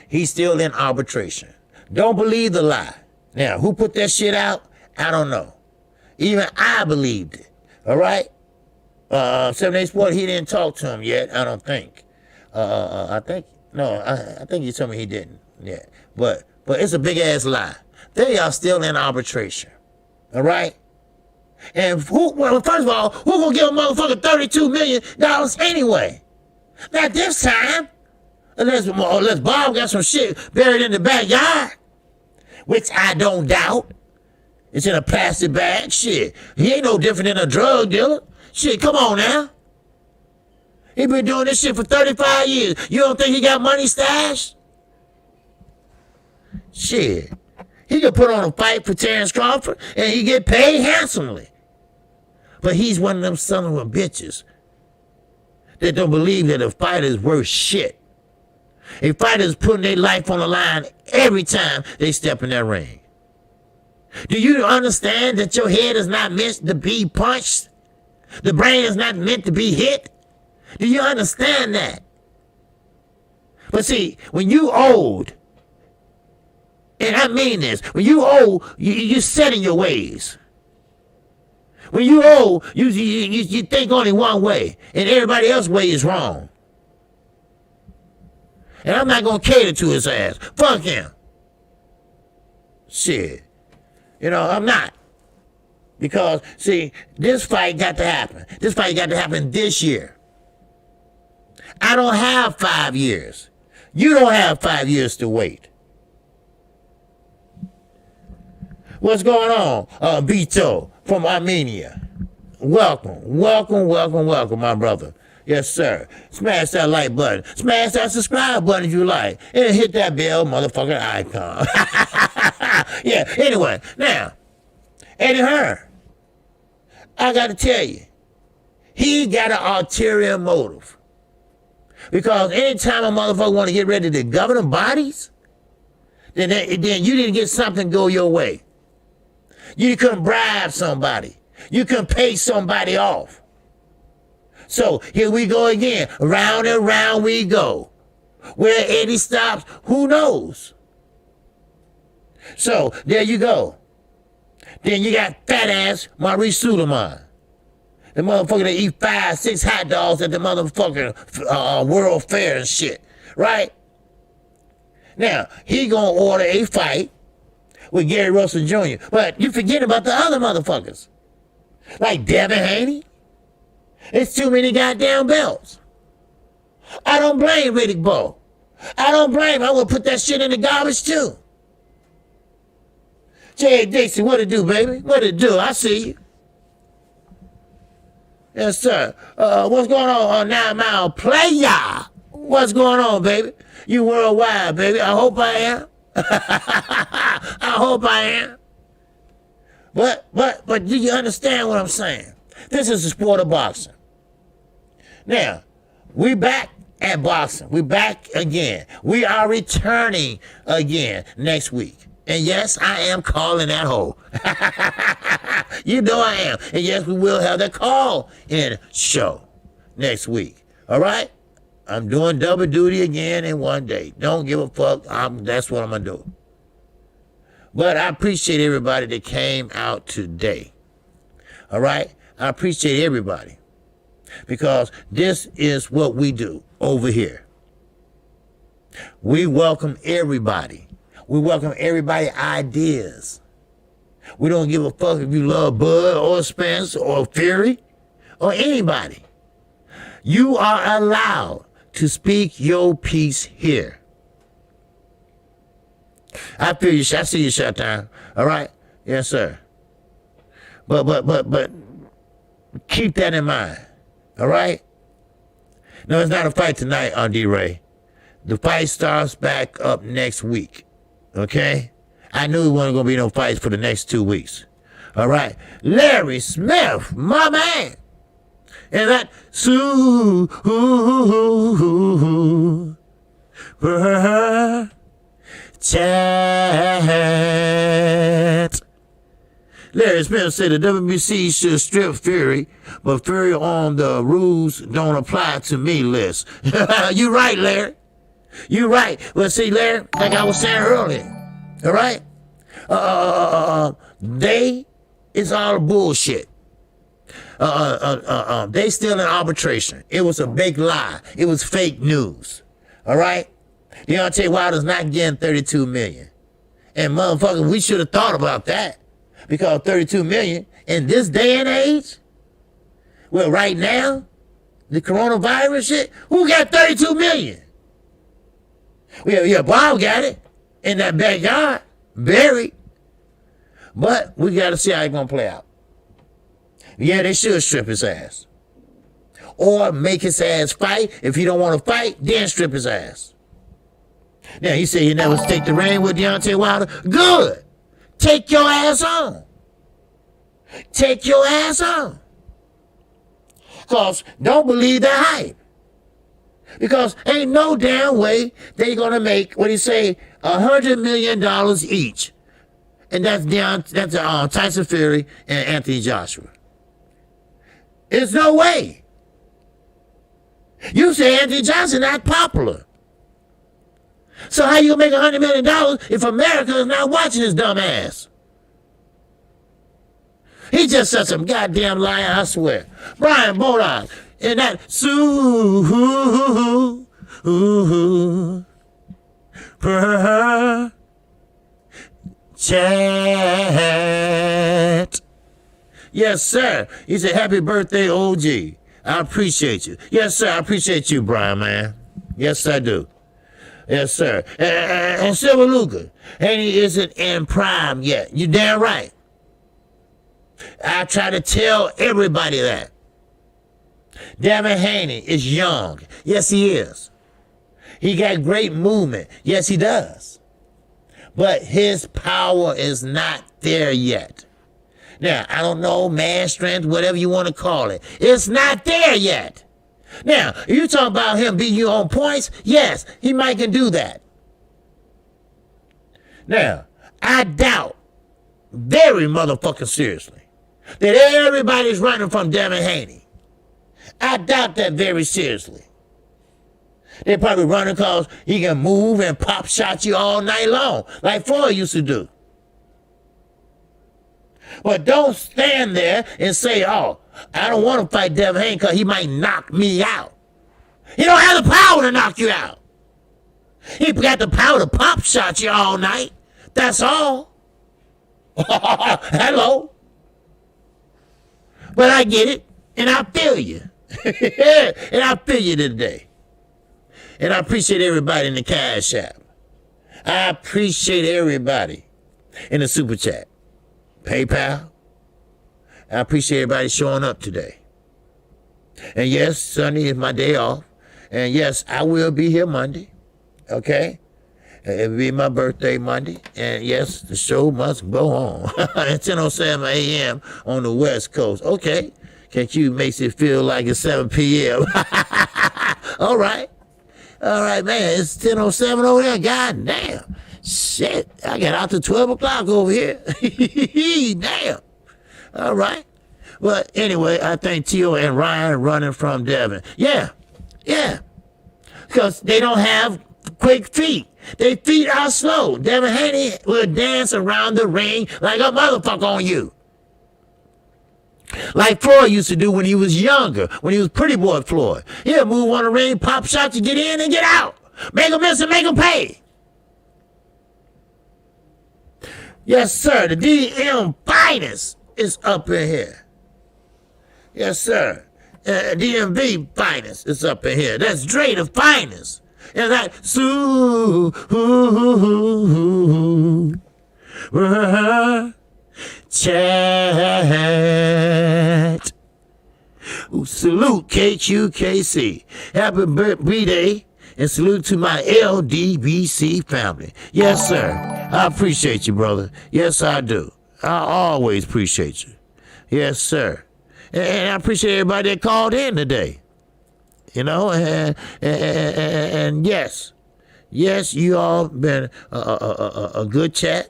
he's still in arbitration. Don't believe the lie. Now, who put that shit out? I don't know. Even I believed it. All right? 7 Days Sport, he didn't talk to him yet, I don't think. I think he told me he didn't yet. But it's a big ass lie. They are still in arbitration. All right? And first of all, who gonna give a motherfucker $32 million anyway? Not this time. Unless Bob got some shit buried in the backyard, which I don't doubt. It's in a plastic bag. Shit, he ain't no different than a drug dealer. Shit, come on now. He been doing this shit for 35 years. You don't think he got money stashed? Shit. He could put on a fight for Terrence Crawford and he get paid handsomely. But he's one of them son of a bitches that don't believe that a fighter is worth shit. A fighter is putting their life on the line every time they step in that ring. Do you understand that your head is not meant to be punched? The brain is not meant to be hit? Do you understand that? But see, when you old, and I mean this, when you old, you set in your ways. When you old, you think only one way, and everybody else's way is wrong. And I'm not going to cater to his ass. Fuck him. Shit. I'm not. Because, see, this fight got to happen. This fight got to happen this year. I don't have 5 years. You don't have 5 years to wait. What's going on, Bito from Armenia? Welcome, my brother. Yes, sir. Smash that like button. Smash that subscribe button if you like. And hit that bell motherfucking icon. Yeah, anyway, now, Eddie Hearn, I got to tell you, he got an ulterior motive. Because anytime a motherfucker want to get rid of the governing bodies, then you didn't get something go your way. You couldn't bribe somebody. You couldn't pay somebody off. So here we go again. Round and round we go. Where Eddie stops, who knows? So there you go. Then you got fat ass Maurice Suleiman. The motherfucker that eat 5, 6 hot dogs at the motherfucking World Fair and shit. Right? Now, he gonna order a fight with Gary Russell Jr. But you forget about the other motherfuckers. Like Devin Haney. It's too many goddamn belts. I don't blame Riddick Bowe. I don't blame him. I would put that shit in the garbage too. Jay Dixie, what it do, baby? What it do? I see you. Yes, sir. What's going on 9 Mile Player? What's going on, baby? You worldwide, baby. I hope I am. I hope I am. But do you understand what I'm saying? This is the sport of boxing. Now, we back at boxing. We back again. We are returning again next week. And yes, I am calling that hoe. You know I am. And yes, we will have that call-in show next week. All right? I'm doing double duty again in one day. Don't give a fuck. That's what I'm going to do. But I appreciate everybody that came out today. All right? I appreciate everybody. Because this is what we do over here. We welcome everybody. We welcome everybody's ideas. We don't give a fuck if you love Bud or Spence or Fury or anybody. You are allowed to speak your piece here. I feel you. I see you, shut down. All right? Yes, sir. But keep that in mind. All right? No, it's not a fight tonight on D-Ray. The fight starts back up next week. Okay? I knew there wasn't going to be no fights for the next 2 weeks. All right? Larry Smith, my man. And that chat. Larry Smith said the WBC should strip Fury, but Fury on the rules don't apply to me list. You right, Larry. You right. Well, see, Larry, like I was saying earlier, all right? It's all bullshit. They still in arbitration. It was a big lie. It was fake news. All right? Deontay Wilder's not getting $32 million. And motherfucker, we should have thought about that. Because $32 million in this day and age? Well, right now, the coronavirus shit, who got $32 million? Yeah, Bob got it in that backyard, buried. But we got to see how it's going to play out. Yeah, they should strip his ass. Or make his ass fight. If he don't want to fight, then strip his ass. Now, he said he never take the reign with Deontay Wilder. Good. Take your ass on. Take your ass on. Because don't believe the hype. Because ain't no damn way they gonna make, what do you say, $100 million each. And that's Tyson Fury and Anthony Joshua. There's no way. You say Anthony Johnson not popular. So how you gonna make $100 million if America is not watching his dumb ass? He just said some goddamn lie, I swear. Brian Bodine, and that chat. Yes, sir. He said, happy birthday, OG. I appreciate you. Yes, sir. I appreciate you, Brian, man. Yes, I do. Yes, sir. And Silver Luca, and he isn't in prime yet. You damn right. I try to tell everybody that. Devin Haney is young. Yes, he is. He got great movement. Yes, he does. But his power is not there yet. Now, I don't know, man strength, whatever you want to call it. It's not there yet. Now, you talking about him beating you on points? Yes, he might can do that. Now, I doubt very motherfucking seriously that everybody's running from Devin Haney. I doubt that very seriously. They're probably running because he can move and pop shot you all night long, like Floyd used to do. But don't stand there and say, oh, I don't want to fight Devin Haney because he might knock me out. He don't have the power to knock you out. He got the power to pop shot you all night. That's all. Hello. But I get it, and I feel you. And I feel you today. And I appreciate everybody in the Cash App. I appreciate everybody in the Super Chat. PayPal. I appreciate everybody showing up today. And yes, Sunday is my day off. And yes, I will be here Monday. Okay? It'll be my birthday Monday. And yes, the show must go on. At 10:07 a.m. on the West Coast. Okay. KQ makes it feel like it's 7 p.m. All right. All right, man. It's 10:07 over there. God damn. Shit. I got out to 12 o'clock over here. Damn. All right. Well, anyway, I thank Tio and Ryan running from Devon. Yeah. Because they don't have quick feet. Their feet are slow. Devin Haney will dance around the ring like a motherfucker on you. Like Floyd used to do when he was younger, when he was pretty boy Floyd. He'll move on the ring, pop shots, you get in and get out. Make them miss and make them pay. Yes, sir. The DM finest is up in here. Yes, sir. DMV finest is up in here. That's Dre the finest. And that chat. Salute KQKC. Happy birthday and salute to my LDBC family. Yes, sir. I appreciate you, brother. Yes, I do. I always appreciate you. Yes, sir. And I appreciate everybody that called in today. You know, and yes, you all been a good chat,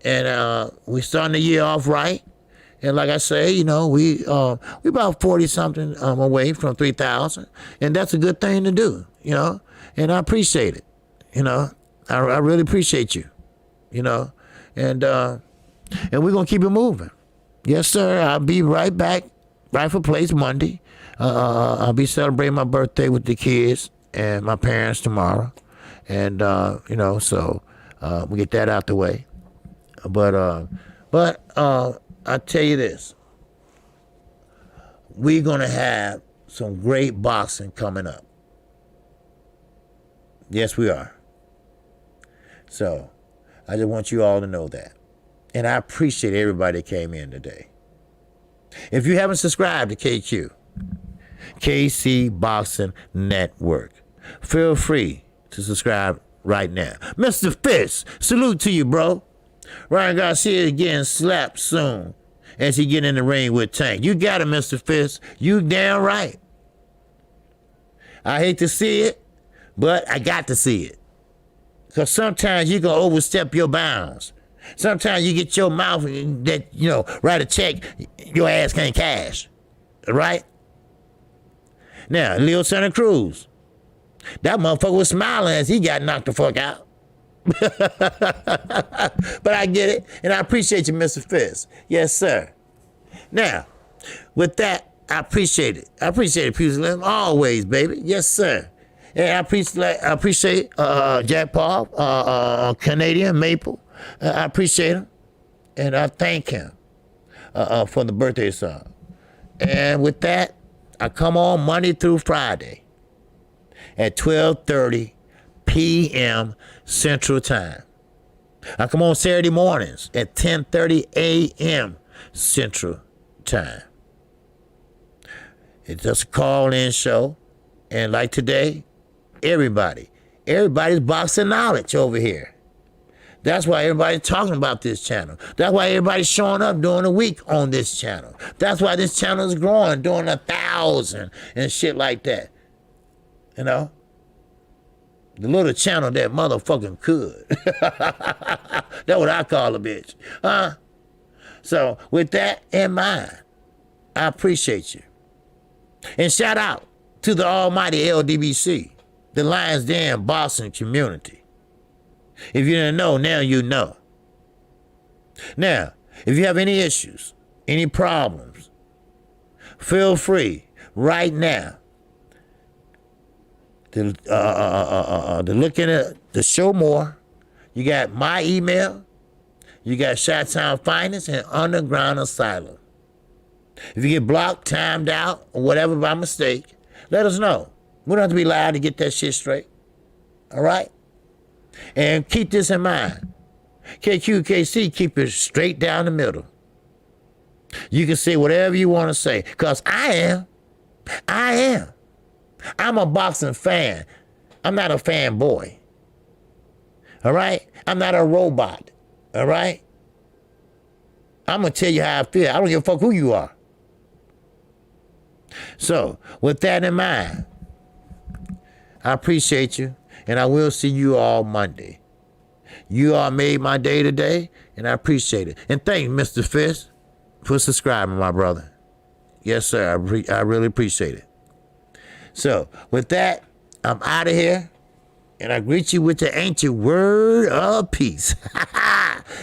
and we starting the year off right. And like I say, you know, we about 40 something away from 3,000, and that's a good thing to do. You know, and I appreciate it. You know, I really appreciate you. You know, and we're gonna keep it moving. Yes, sir. I'll be right back, rightful place Monday. I'll be celebrating my birthday with the kids and my parents tomorrow. And, you know, so we get that out the way. But I tell you this. We're going to have some great boxing coming up. Yes, we are. So I just want you all to know that. And I appreciate everybody that came in today. If you haven't subscribed to KC Boxing Network, feel free to subscribe right now. Mr. Fist, salute to you, bro. Ryan Garcia getting slapped soon as he get in the ring with Tank. You got it, Mr. Fist. You damn right. I hate to see it, but I got to see it. Because sometimes you can overstep your bounds. Sometimes you get your mouth that, you know, write a check, your ass can't cash. Right? Now, Leo Santa Cruz. That motherfucker was smiling as he got knocked the fuck out. But I get it, and I appreciate you, Mr. Fist. Yes, sir. Now, with that, I appreciate it. I appreciate it, Pugilism, always, baby. Yes, sir. And I appreciate Jack Paul, Canadian Maple. I appreciate him, and I thank him for the birthday song. And with that, I come on Monday through Friday at 12:30 p.m. Central Time. I come on Saturday mornings at 10:30 a.m. Central Time. It's just a call-in show. And like today, everybody's boxing knowledge over here. That's why everybody's talking about this channel. That's why everybody's showing up during the week on this channel. That's why this channel is growing, doing 1,000 and shit like that. You know? The little channel that motherfucking could. That's what I call a bitch. So with that in mind, I appreciate you. And shout out to the almighty LDBC, the Lions Den Boston community. If you didn't know, now you know. Now, if you have any issues, any problems, feel free right now to look into the show more. You got my email, you got Chi-Town Finance and Underground Asylum. If you get blocked, timed out, or whatever by mistake, let us know. We don't have to be loud to get that shit straight. All right? And keep this in mind. KQKC keep it straight down the middle. You can say whatever you want to say, because I am. I'm a boxing fan. I'm not a fanboy. All right? I'm not a robot. All right? I'm going to tell you how I feel. I don't give a fuck who you are. So, with that in mind, I appreciate you, and I will see you all Monday. You all made my day today, and I appreciate it. And thank you, Mr. Fish, for subscribing, my brother. Yes, sir. I really appreciate it. So, with that, I'm out of here, and I greet you with the ancient word of peace.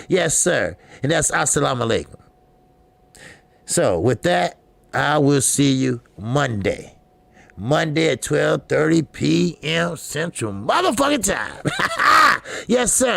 Yes, sir. And that's assalamu alaikum. So, with that, I will see you Monday. Monday at 12:30 p.m. Central motherfucking time. Yes, sir.